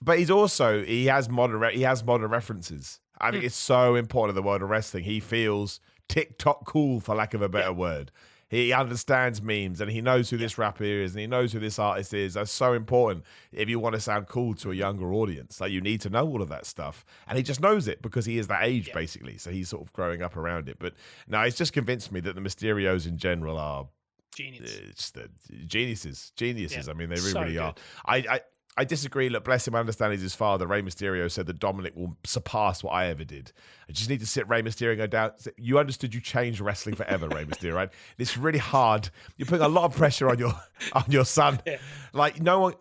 But he has modern references. I think it's so important in the world of wrestling. He feels TikTok cool, for lack of a better word. He understands memes, and he knows who this rapper is, and he knows who this artist is. That's so important if you want to sound cool to a younger audience. Like, you need to know all of that stuff. And he just knows it because he is that age, basically. So he's sort of growing up around it. But no, it's just convinced me that the Mysterios in general are geniuses. I mean, they really are. I disagree. Look, bless him. I understand he's his father. Rey Mysterio said that Dominic will surpass what I ever did. I just need to sit Rey Mysterio and go down. You understood you changed wrestling forever, Rey Mysterio, right? It's really hard. You're putting a lot of pressure on your son. Yeah. Like, no one,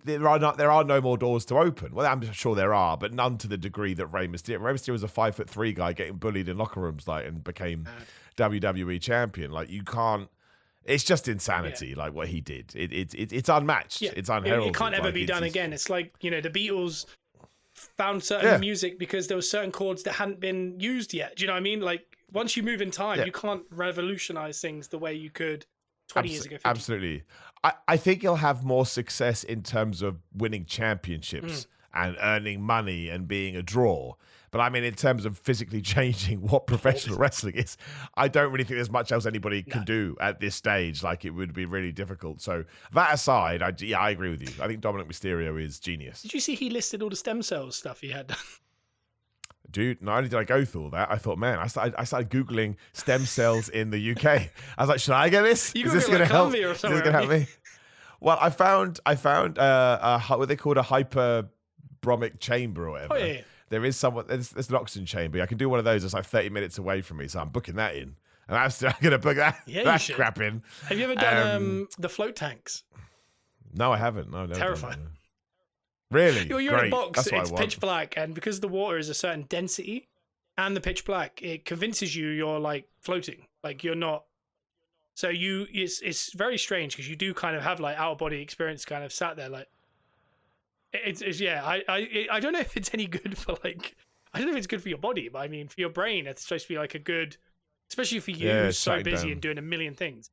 there are no more doors to open. Well, I'm sure there are, but none to the degree that Rey Mysterio was a 5'3" guy getting bullied in locker rooms, like, and became WWE champion. Like, you can't. It's just insanity, like what he did. It's unmatched. Yeah. It's unheralded. It can't ever be done again. It's like, the Beatles found certain music because there were certain chords that hadn't been used yet. Do you know what I mean? Like, once you move in time, you can't revolutionize things the way you could 20 years ago. 50. Absolutely. I think he'll have more success in terms of winning championships and earning money and being a draw. But I mean, in terms of physically changing what professional wrestling is, I don't really think there's much else anybody can do at this stage. Like, it would be really difficult. So that aside, I agree with you. I think Dominic Mysterio is genius. Did you see he listed all the stem cells stuff he had done? Dude, not only did I go through all that, I thought, man, I started Googling stem cells in the UK. I was like, should I get this? Is this going to help? Is this going to help me? Well, I found what they called a hyperbromic chamber or whatever. Oh, yeah. There's an oxygen chamber. I can do one of those. It's like 30 minutes away from me, so I'm booking that in. And I'm still going to book that crap in. Have you ever done the float tanks? No, I haven't. No, never. Terrifying. Really? You're in a box. It's pitch black, and because the water is a certain density and the pitch black, it convinces you're like floating, like you're not. So it's very strange because you do kind of have like out of body experience, kind of sat there like. I don't know if it's any good for like, I don't know if it's good for your body, but I mean, for your brain, it's supposed to be like a good, especially for you who's so busy and doing a million things.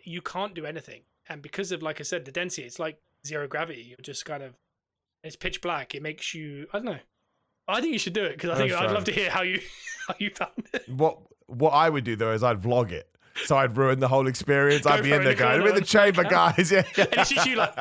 You can't do anything. And because of, like I said, the density, it's like zero gravity. You're just kind of, it's pitch black. It makes you, I don't know. I think you should do it because I'd love to hear how you found it. What I would do though is I'd vlog it. So I'd ruin the whole experience. I'd be in there going, I'm in the chamber, guys. Yeah. And it's just you like...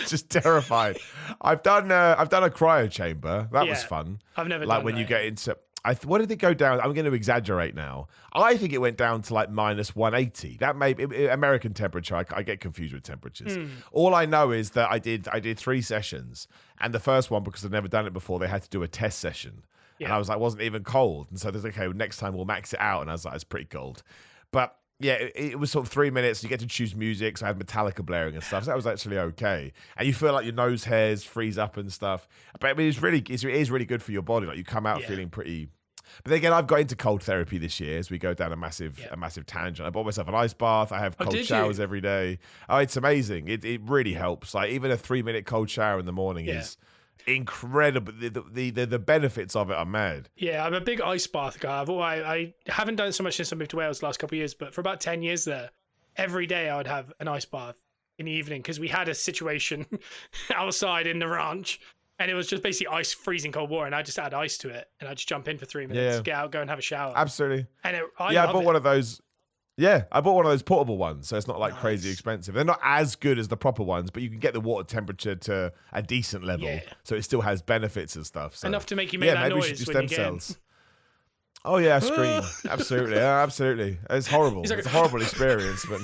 just terrified. I've done a cryo chamber. That was fun. I've never like done when that. You get into... what did it go down? I'm going to exaggerate now. I think it went down to like minus 180. That may be American temperature. I get confused with temperatures. All I know is that I did 3 sessions. And the first one, because I'd never done it before, they had to do a test session. Yeah. And I was like, wasn't even cold. And so there's okay, well, next time we'll max it out. And I was like, it's pretty cold. But yeah, it was sort of 3 minutes. You get to choose music. So I had Metallica blaring and stuff. So that was actually okay. And you feel like your nose hairs freeze up and stuff. But I mean, it is really good for your body. Like, you come out feeling pretty. But then again, I've got into cold therapy this year as we go down a massive tangent. I bought myself an ice bath. I have cold showers every day. Oh, it's amazing. It really helps. Like, even a 3-minute cold shower in the morning is incredible. The benefits of it are mad. Yeah, I'm a big ice bath guy. I haven't done it so much since I moved to Wales the last couple of years, but for about 10 years there, every day I would have an ice bath in the evening because we had a situation outside in the ranch and it was just basically ice, freezing cold water, and I just add ice to it and I just jump in for 3 minutes, get out, go and have a shower. Absolutely. And I bought one of those. Yeah, I bought one of those portable ones, so it's not like crazy expensive. They're not as good as the proper ones, but you can get the water temperature to a decent level, so it still has benefits and stuff. So. Enough to make you make that noise when you get in. Oh yeah, scream. Absolutely, absolutely. It's horrible. It's a horrible experience, but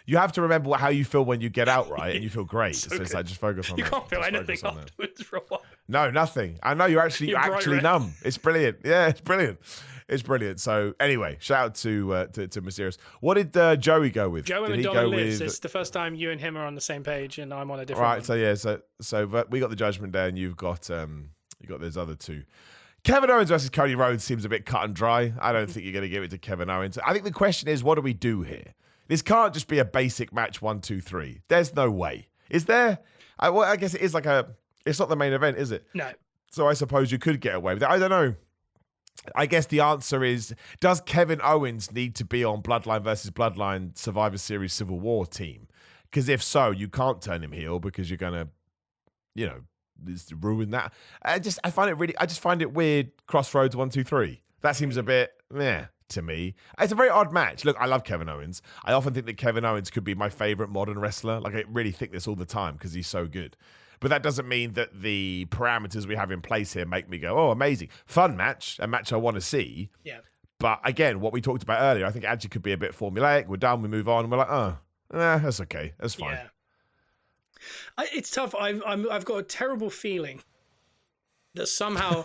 you have to remember how you feel when you get out, right? And you feel great. So it's like, just focus on that. You can't feel anything afterwards for a while. No, nothing. I know you're actually numb. It's brilliant. Yeah, it's brilliant. It's brilliant. So anyway, shout out to Mysterious. What did Joey go with? Joey did he Madonna go lives. with? It's the first time you and him are on the same page, and I'm on a different Right. one. So yeah. So we got the Judgment Day, and you've got those other two. Kevin Owens versus Cody Rhodes seems a bit cut and dry. I don't think you're going to give it to Kevin Owens. I think the question is, what do we do here? This can't just be a basic match 1, 2, 3. There's no way. Is there? I guess it is like it's not the main event, is it? No. So I suppose you could get away with it. I don't know. I guess the answer is, does Kevin Owens need to be on Bloodline versus Bloodline Survivor Series Civil War team? Because if so, you can't turn him heel because you're going to, ruin that. I just find it weird. Crossroads 1, 2, 3. That seems a bit meh to me. It's a very odd match. Look, I love Kevin Owens. I often think that Kevin Owens could be my favorite modern wrestler. Like, I really think this all the time because he's so good. But that doesn't mean that the parameters we have in place here make me go, oh, amazing. Fun match, a match I want to see. Yeah. But again, what we talked about earlier, I think it actually could be a bit formulaic. We're done, we move on, and we're like, that's okay. That's fine. Yeah. It's tough. I've got a terrible feeling that somehow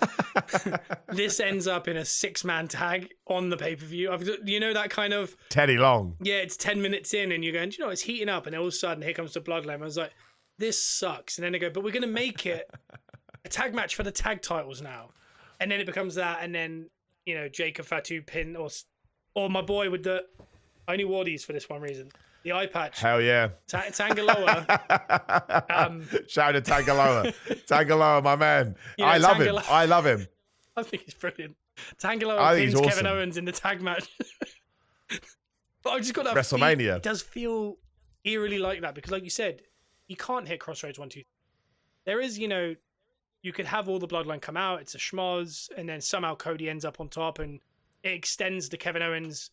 this ends up in a 6-man tag on the pay-per-view. That kind of Teddy Long. Yeah, it's 10 minutes in and you're going, it's heating up, and all of a sudden here comes the Bloodline. I was like, this sucks. And then they go, but we're going to make it a tag match for the tag titles now. And then it becomes that, and then, Jacob Fatu pin or my boy with the I only wore these for this one reason. The eye patch. Hell yeah. Tangaloa. Shout out to Tangaloa. Tangaloa, my man. I love him. I think he's brilliant. Tangaloa pins awesome. Kevin Owens in the tag match. But I've just got that WrestleMania. It does feel eerily like that because, like you said, you can't hit Crossroads 1, 2. There is, you could have all the Bloodline come out. It's a schmoz, and then somehow Cody ends up on top, and it extends to Kevin Owens.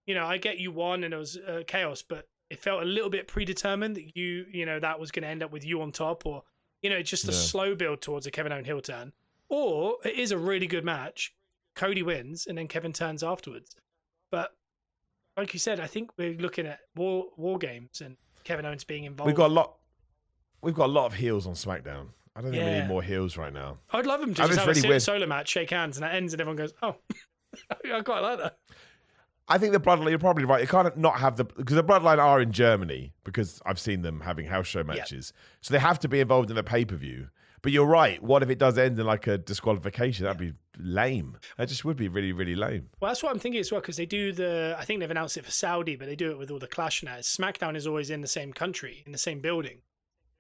I get you won and it was chaos, but it felt a little bit predetermined that that was going to end up with you on top, or, it's just a slow build towards a Kevin Owens heel turn. Or it is a really good match. Cody wins and then Kevin turns afterwards. But like you said, I think we're looking at war games and Kevin Owens being involved. We've got a lot of heels on SmackDown. I don't think we need more heels right now. I'd love him to just have a solo match, shake hands, and that ends and everyone goes, oh, I quite like that. I think the Bloodline, you're probably right. You can't not have because the Bloodline are in Germany, because I've seen them having house show matches. Yeah. So they have to be involved in a pay-per-view. But you're right. What if it does end in like a disqualification? That'd be lame. That just would be really, really lame. Well, that's what I'm thinking as well, because they do I think they've announced it for Saudi, but they do it with all the Clash now. SmackDown is always in the same country, in the same building.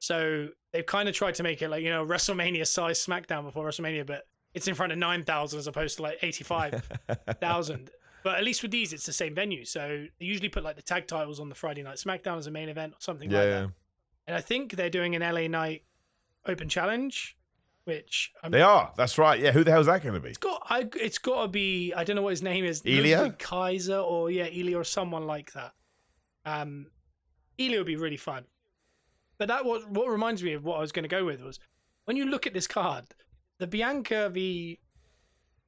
So they've kind of tried to make it like, WrestleMania-sized SmackDown before WrestleMania, but it's in front of 9,000 as opposed to like 85,000. But at least with these, it's the same venue. So they usually put like the tag titles on the Friday Night SmackDown as a main event or something like that. And I think they're doing an LA Knight Open Challenge, which they are. That's right. Yeah, who the hell is that going to be? It's got to be. I don't know what his name is. Ilya Kaiser or Ilya or someone like that. Ilya would be really fun. But that what reminds me of what I was going to go with was when you look at this card, the Bianca v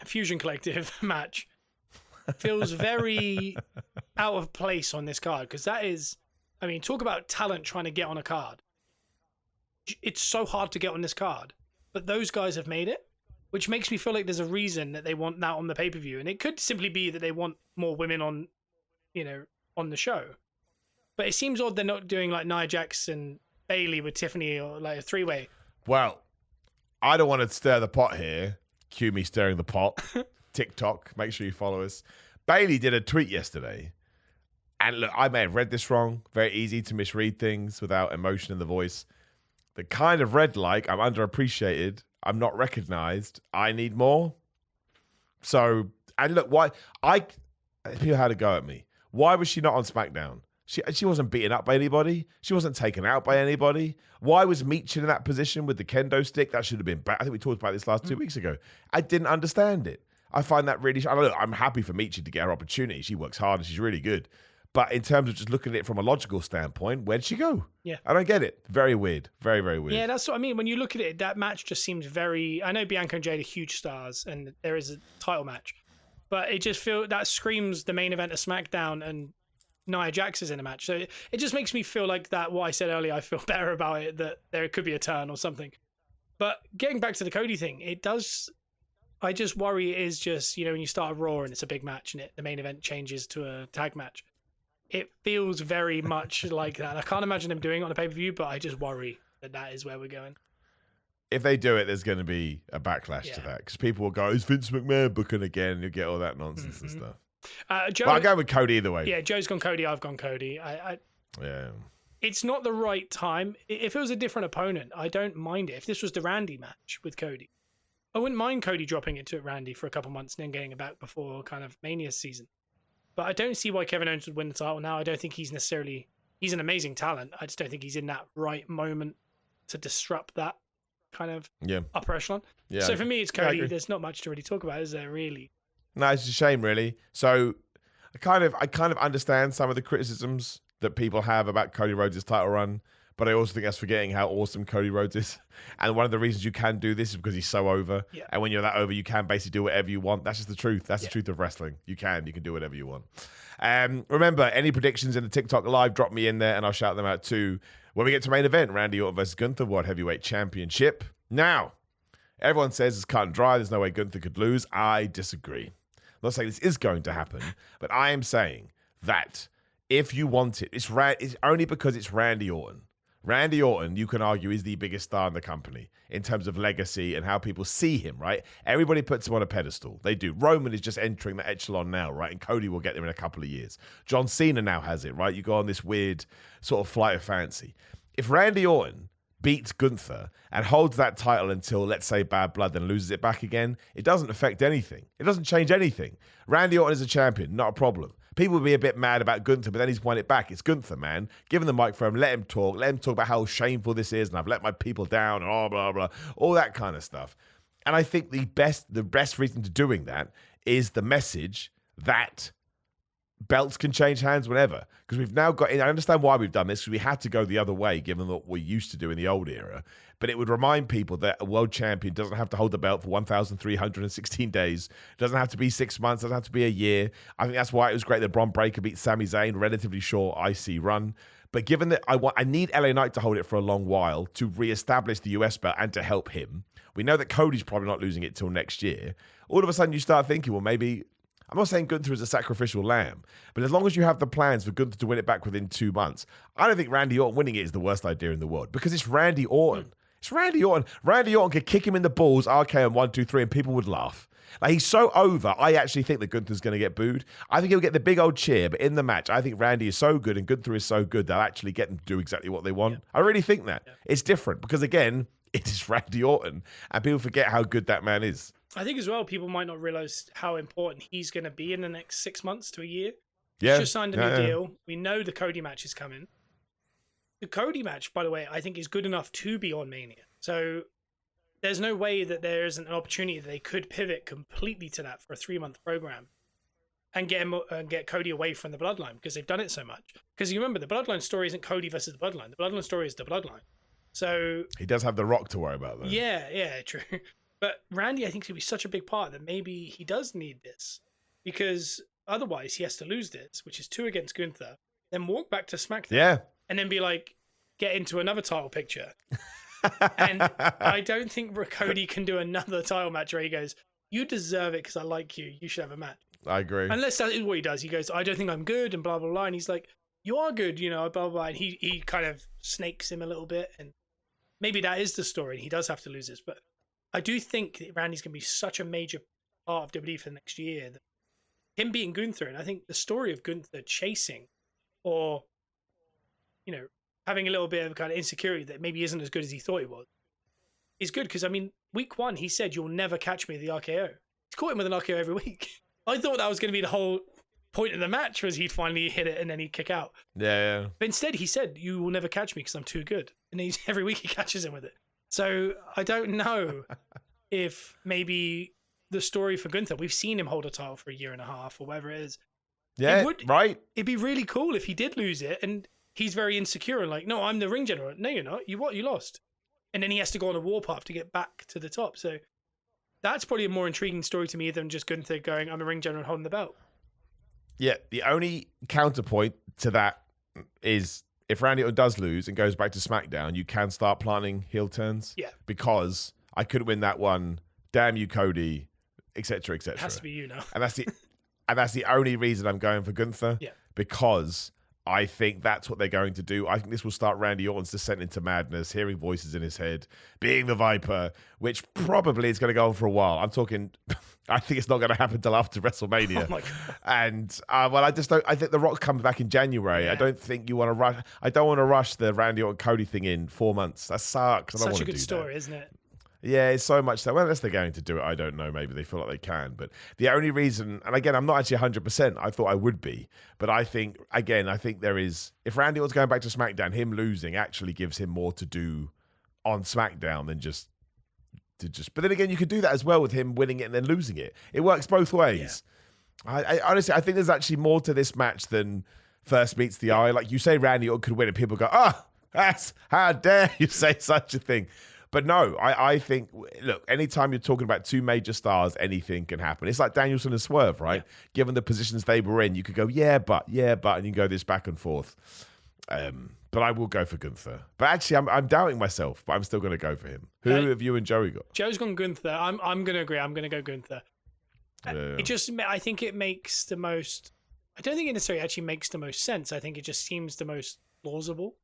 Fusion Collective match feels very out of place on this card, because that is, talk about talent trying to get on a card. It's so hard to get on this card, but those guys have made it, which makes me feel like there's a reason that they want that on the pay-per-view. And it could simply be that they want more women on the show. But it seems odd they're not doing like Nia Jax and Bayley with Tiffany, or like a 3-way. Well, I don't want to stir the pot here. Cue me stirring the pot. TikTok, make sure you follow us. Bayley did a tweet yesterday, and look, I may have read this wrong. Very easy to misread things without emotion in the voice. The kind of read like, I'm underappreciated, I'm not recognized, I need more. So, and look, people had to go at me. Why was she not on SmackDown? She wasn't beaten up by anybody. She wasn't taken out by anybody. Why was Meechin in that position with the kendo stick? That should have been back. I think we talked about this last 2 weeks ago. I didn't understand it. I find that really... I'm happy for Meechin to get her opportunity. She works hard and she's really good. But in terms of just looking at it from a logical standpoint, where'd she go? Yeah. I don't get it. Very weird. Very, very weird. Yeah, that's what I mean. When you look at it, that match just seems very... I know Bianca and Jade are huge stars and there is a title match. But it just feels... That screams the main event of SmackDown, and Nia Jax is in a match. So it just makes me feel like that, what I said earlier, I feel better about it, that there could be a turn or something. But getting back to the Cody thing, it does... I just worry it is just, when you start a Raw and it's a big match and the main event changes to a tag match. It feels very much like that. I can't imagine them doing it on a pay-per-view, but I just worry that is where we're going. If they do it, there's going to be a backlash to that because people will go, "Is Vince McMahon booking again?" You'll get all that nonsense and stuff. Joe, I'll go with Cody either way. Yeah, Joe's gone Cody. I've gone Cody. Yeah. It's not the right time. If it was a different opponent, I don't mind it. If this was the Randy match with Cody, I wouldn't mind Cody dropping it to Randy for a couple months and then getting it back before kind of Mania season. But I don't see why Kevin Owens would win the title now. I don't think he's an amazing talent. I just don't think he's in that right moment to disrupt that kind of upper echelon. Yeah. So for me, it's Cody. There's not much to really talk about, is there, really? No, it's a shame, really. So I kind of understand some of the criticisms that people have about Cody Rhodes' title run, but I also think that's forgetting how awesome Cody Rhodes is. And one of the reasons you can do this is because he's so over. Yeah. And when you're that over, you can basically do whatever you want. That's just the truth. That's the truth of wrestling. You can do whatever you want. Remember, any predictions in the TikTok live, drop me in there and I'll shout them out too. When we get to main event, Randy Orton versus Gunther, World Heavyweight Championship. Now, everyone says it's cut and dry. There's no way Gunther could lose. I disagree. I'm not saying this is going to happen, but I am saying that if you want it, it's only because it's Randy Orton. Randy Orton, you can argue, is the biggest star in the company in terms of legacy and how people see him, right? Everybody puts him on a pedestal. They do. Roman is just entering the echelon now, right? And Cody will get there in a couple of years. John Cena now has it, right? You go on this weird sort of flight of fancy. If Randy Orton beats Gunther and holds that title until, let's say, Bad Blood, then loses it back again, it doesn't affect anything. It doesn't change anything. Randy Orton is a champion, not a problem. People will be a bit mad about Gunther, but then he's won it back. It's Gunther, man. Give him the microphone, let him talk about how shameful this is, and I've let my people down, and blah, blah, blah, all that kind of stuff. And I think the best reason to doing that is the message that belts can change hands whenever. Because we've now got, I understand why we've done this, because we had to go the other way, given what we used to do in the old era. But it would remind people that a world champion doesn't have to hold the belt for 1,316 days. Doesn't have to be 6 months. Doesn't have to be a year. I think that's why it was great that Bron Breakker beat Sami Zayn, relatively short IC run. But given that I need LA Knight to hold it for a long while to reestablish the US belt and to help him. We know that Cody's probably not losing it till next year. All of a sudden you start thinking, well, maybe, I'm not saying Gunther is a sacrificial lamb, but as long as you have the plans for Gunther to win it back within 2 months, I don't think Randy Orton winning it is the worst idea in the world because it's Randy Orton. It's Randy Orton. Randy Orton could kick him in the balls, RKO 1, 2, 3, and people would laugh. Like, he's so over, I actually think that Gunther's going to get booed. I think he'll get the big old cheer, but in the match, I think Randy is so good and Gunther is so good they'll actually get them to do exactly what they want. Yeah. I really think that. Yeah. It's different because, again, it is Randy Orton, and people forget how good that man is. I think as well, people might not realize how important he's going to be in the next 6 months to a year. Yeah. He's just signed a new deal. We know the Cody match is coming. The Cody match, by the way, I think is good enough to be on Mania. So there's no way that there isn't an opportunity that they could pivot completely to that for a 3-month program and get Cody away from the Bloodline because they've done it so much. Because you remember, the Bloodline story isn't Cody versus the Bloodline. The Bloodline story is the Bloodline. So he does have The Rock to worry about, though. Yeah, true. But Randy, I think, is going to be such a big part that maybe he does need this because otherwise he has to lose this, which is 2 against Gunther, then walk back to SmackDown. Yeah. And then be like, get into another title picture. And I don't think Cody can do another title match where he goes, you deserve it because I like you. You should have a match. I agree. Unless that is what he does. He goes, I don't think I'm good and blah, blah, blah. And he's like, you are good, blah, blah, blah. And he kind of snakes him a little bit. And maybe that is the story. And he does have to lose this. But I do think that Randy's going to be such a major part of WWE for the next year. That him beating Gunther, and I think the story of Gunther chasing or, having a little bit of kind of insecurity that maybe isn't as good as he thought he was, is good. Because, week 1, he said, you'll never catch me at the RKO. He's caught him with an RKO every week. I thought that was going to be the whole point of the match was he'd finally hit it and then he'd kick out. Yeah. But instead, he said, you will never catch me because I'm too good. And every week he catches him with it. So I don't know if maybe the story for Gunther, we've seen him hold a title for a year and a half or whatever it is. Yeah, right. It'd be really cool if he did lose it and he's very insecure and like, no, I'm the ring general. No, you're not. You lost. And then he has to go on a warpath to get back to the top. So that's probably a more intriguing story to me than just Gunther going, I'm a ring general and holding the belt. Yeah, the only counterpoint to that is if Randy Orton does lose and goes back to SmackDown, you can start planning heel turns. Yeah. Because I couldn't win that one. Damn you, Cody. etc., etc. It has to be you now. And that's the only reason I'm going for Gunther. Yeah. Because I think that's what they're going to do. I think this will start Randy Orton's descent into madness, hearing voices in his head, being the Viper, which probably is going to go on for a while. I'm talking, I think it's not going to happen till after WrestleMania. Oh my God. And, I just don't, I think The Rock comes back in January. Yeah. I don't think you want to rush, I don't want to rush the Randy Orton Cody thing in 4 months. That sucks. I don't Such want a to good do story, that. isn't it? Yeah, it's so much so. Well, unless they're going to do it, I don't know. Maybe they feel like they can. But the only reason, and again, I'm not actually 100%. I thought I would be. But I think there is, if Randy Orton's going back to SmackDown, him losing actually gives him more to do on SmackDown than just. But then again, you could do that as well with him winning it and then losing it. It works both ways. Yeah. I honestly, I think there's actually more to this match than first meets the eye. Like you say, Randy Orton could win, and people go, that's how dare you say such a thing. But no, I think, look, anytime you're talking about two major stars, anything can happen. It's like Danielson and Swerve, right? Yeah. Given the positions they were in, you could go, yeah, but, and you can go this back and forth. But I will go for Gunther. But actually, I'm doubting myself, but I'm still going to go for him. Who have you and Joey got? Joe's gone Gunther. I'm going to agree. I'm going to go Gunther. It just, I think it makes the most, I don't think it necessarily actually makes the most sense. I think it just seems the most plausible.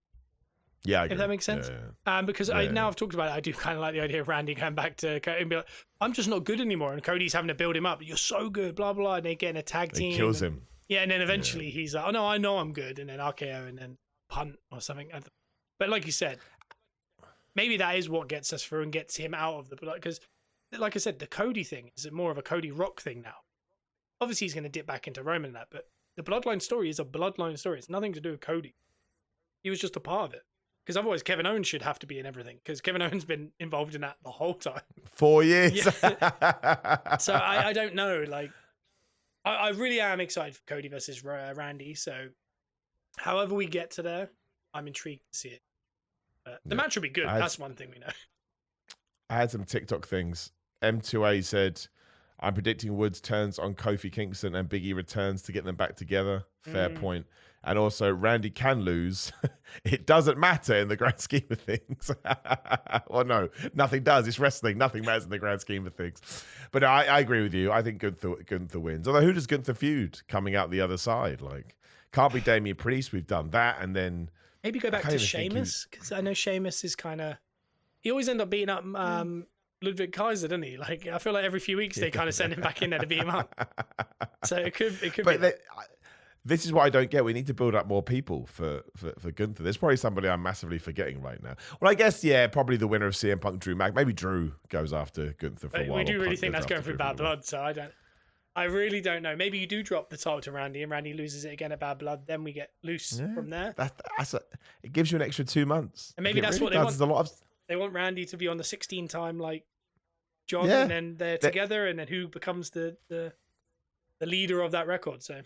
Yeah, I agree. If that makes sense. Yeah. Because now I've talked about it, I do kind of like the idea of Randy going back to Cody and be like, I'm just not good anymore. And Cody's having to build him up. You're so good, blah, blah. And they get in a tag team. He kills him. Yeah, and then eventually he's like, oh, no, I know I'm good. And then RKO and then punt or something. But like you said, maybe that is what gets us through and gets him out of the blood. Because like I said, the Cody thing is more of a Cody Rock thing now. Obviously, he's going to dip back into Roman and that. But the bloodline story is a bloodline story. It's nothing to do with Cody. He was just a part of it. Because otherwise, Kevin Owens should have to be in everything. Because Kevin Owens been involved in that the whole time. 4 years. Yeah. So I don't know. Like, I really am excited for Cody versus Randy. So, however we get to there, I'm intrigued to see it. The match will be good. That's one thing we know. I had some TikTok things. M2A said, I'm predicting Woods turns on Kofi Kingston and Big E returns to get them back together. Fair point. And also, Randy can lose. It doesn't matter in the grand scheme of things. Well, no, nothing does. It's wrestling. Nothing matters in the grand scheme of things. But no, I agree with you. I think Gunther wins. Although, who does Gunther feud coming out the other side? Like, can't be Damian Priest. We've done that. And then... Maybe go back to Sheamus. Because I know Sheamus is kind of... He always end up beating up Ludwig Kaiser, doesn't he? Like, I feel like every few weeks they kind of send him back in there to beat him up. So it could be... This is what I don't get. We need to build up more people for Gunther. There's probably somebody I'm massively forgetting right now. Well, I guess, probably the winner of CM Punk, Drew Mac. Maybe Drew goes after Gunther for a while. We do really think that's going through Bad Blood, so I really don't know. Maybe you do drop the title to Randy and Randy loses it again at Bad Blood. Then we get loose from there. It gives you an extra 2 months. And maybe that's really what they want. There's They want Randy to be on the 16-time, like, John, and then they're together, and then who becomes the leader of that record, so...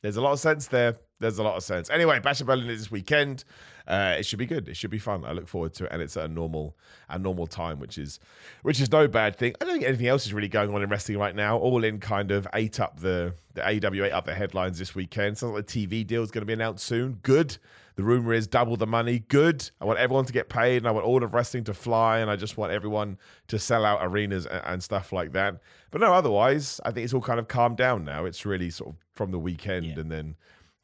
There's a lot of sense there. There's a lot of sense. Anyway, Bash at Berlin is this weekend. It should be good. It should be fun. I look forward to it, and it's at a normal time, which is no bad thing. I don't think anything else is really going on in wrestling right now. All In kind of ate up the AEW ate up the headlines this weekend. Sounds like the TV deal is going to be announced soon. Good. The rumor is double the money. Good. I want everyone to get paid, and I want all of wrestling to fly, and I just want everyone to sell out arenas and stuff like that. But no, otherwise, I think it's all kind of calmed down now. It's really sort of from the weekend, and then,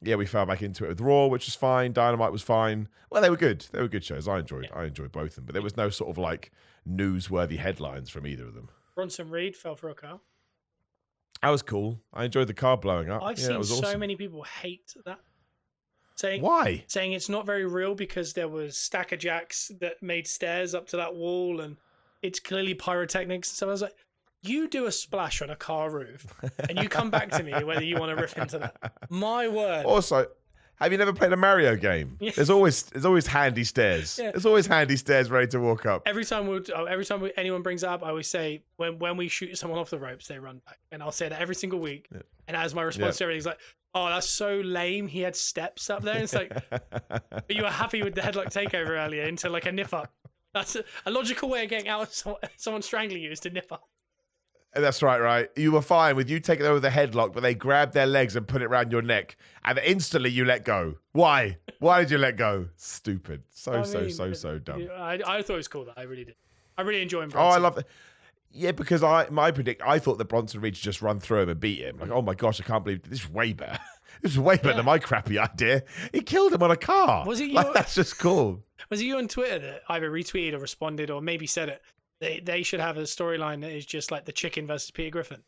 we fell back into it with Raw, which was fine. Dynamite was fine. Well, they were good. They were good shows. I enjoyed both of them, but there was no sort of like newsworthy headlines from either of them. Bronson Reed fell for a car. That was cool. I enjoyed the car blowing up. I've seen so many people hate that. Why? Saying it's not very real because there was Stacker Jacks that made stairs up to that wall and it's clearly pyrotechnics. So I was like, you do a splash on a car roof and you come back to me whether you want to riff into that. My word. Also, have you never played a Mario game? Yeah. There's always handy stairs. Yeah. There's always handy stairs ready to walk up. Every time anyone brings it up, I always say when we shoot someone off the ropes, they run back, and I'll say that every single week. Yeah. And as my response to everything is like, "Oh, that's so lame. He had steps up there." And it's like, but you were happy with the headlock takeover earlier into like a nip up. That's a logical way of getting out of someone strangling you is to nip up. That's right. You were fine with you taking over the headlock, but they grabbed their legs and put it around your neck, and instantly you let go. Why? Why did you let go? Stupid. So dumb. I thought it was cool. I really did. I really enjoy him. Oh, I love it. Yeah, because I thought that Bronson Reed just run through him and beat him. Like, oh my gosh, I can't believe this is way better. This is way better than my crappy idea. He killed him on a car. Was it you? Like, that's just cool. Was it you on Twitter that either retweeted or responded or maybe said it? They should have a storyline that is just like the chicken versus Peter Griffin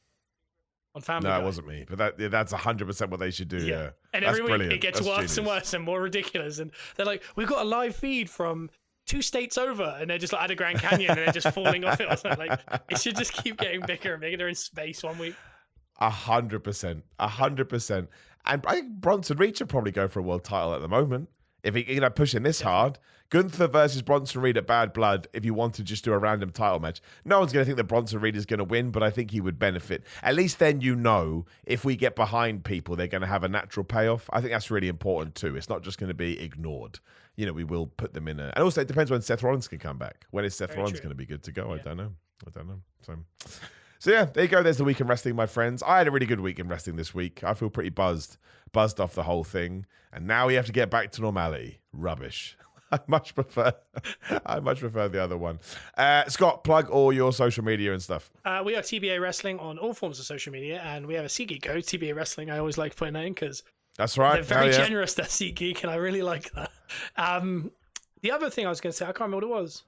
on Family Guy. No, it wasn't me, but that's 100% what they should do. Yeah, and that's every week brilliant. it gets worse and worse and more ridiculous. And they're like, we've got a live feed from 2 states over, and they're just like at a Grand Canyon and they're just falling off it or something. Like, it should just keep getting bigger and bigger. They're in space one week. 100%, 100%. And I think Bronson Reed should probably go for a world title at the moment. If he pushing this hard, Gunther versus Bronson Reed at Bad Blood, if you want to just do a random title match, no one's going to think that Bronson Reed is going to win, but I think he would benefit. At least then if we get behind people, they're going to have a natural payoff. I think that's really important too. It's not just going to be ignored. We will put them in a... And also, it depends when Seth Rollins can come back. When is Seth Rollins going to be good to go? Yeah. I don't know. So yeah, there you go. There's the week in wrestling, my friends. I had a really good week in wrestling this week. I feel pretty buzzed off the whole thing. And now we have to get back to normality. Rubbish. I much prefer the other one. Scott, plug all your social media and stuff. We are TBA Wrestling on all forms of social media, and we have a SeatGeek code, TBA Wrestling. I always like putting that in because that's right. They're very generous, that SeatGeek, and I really like that. The other thing I was going to say, I can't remember what it was.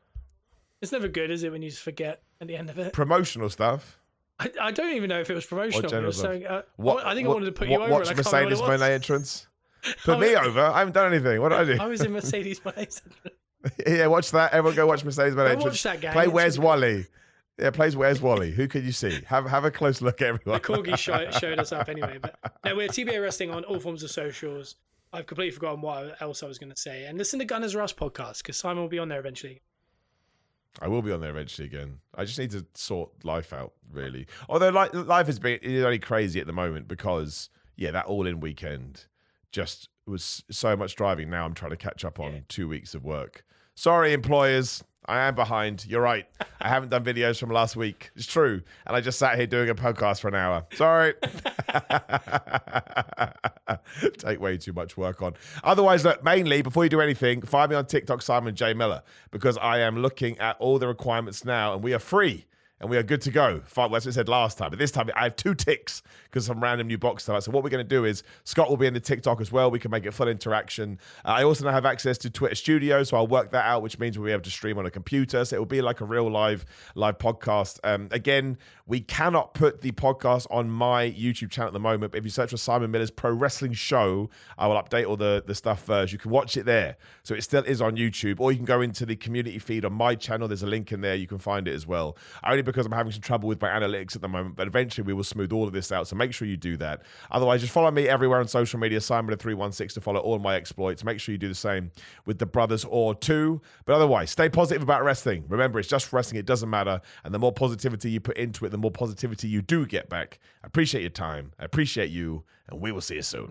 It's never good, is it, when you just forget at the end of it? Promotional stuff. I don't even know if it was promotional. It was saying, I think I wanted to put you over. Watch Mercedes Moné entrance. Put me over. I haven't done anything. What did I do? I was in Mercedes Moné. Yeah, watch that. Everyone go watch Mercedes Moné entrance. Watch that game. Play Where's Wally. Yeah, plays Where's Wally. Who can you see? Have a close look at everyone. The Corgi showed us up anyway. But no, we're TBA Wrestling on all forms of socials. I've completely forgotten what else I was going to say. And listen to Gunners Rush podcast because Simon will be on there eventually. I will be on there eventually again. I just need to sort life out, really. Although life is only crazy at the moment because, that all-in weekend just was so much driving. Now I'm trying to catch up on 2 weeks of work. Sorry, employers. I am behind. You're right. I haven't done videos from last week. It's true. And I just sat here doing a podcast for an hour. Sorry. Take way too much work on. Otherwise, look, mainly, before you do anything, find me on TikTok, Simon J. Miller, because I am looking at all the requirements now, and we are free. And we are good to go. That's what I said last time. But this time, I have 2 ticks because some random new box tonight. So what we're going to do is Scott will be in the TikTok as well. We can make it full interaction. I also now have access to Twitter Studio, so I'll work that out, which means we'll be able to stream on a computer. So it will be like a real live podcast. Again, we cannot put the podcast on my YouTube channel at the moment, but if you search for Simon Miller's Pro Wrestling Show, I will update all the stuff first. You can watch it there. So it still is on YouTube, or you can go into the community feed on my channel. There's a link in there. You can find it as well. Only because I'm having some trouble with my analytics at the moment, but eventually we will smooth all of this out. So make sure you do that. Otherwise, just follow me everywhere on social media, Simon316, to follow all my exploits. Make sure you do the same with the brothers or 2. But otherwise, stay positive about wrestling. Remember, it's just wrestling. It doesn't matter. And the more positivity you put into it, the more positivity you do get back. I appreciate your time. I appreciate you. And we will see you soon.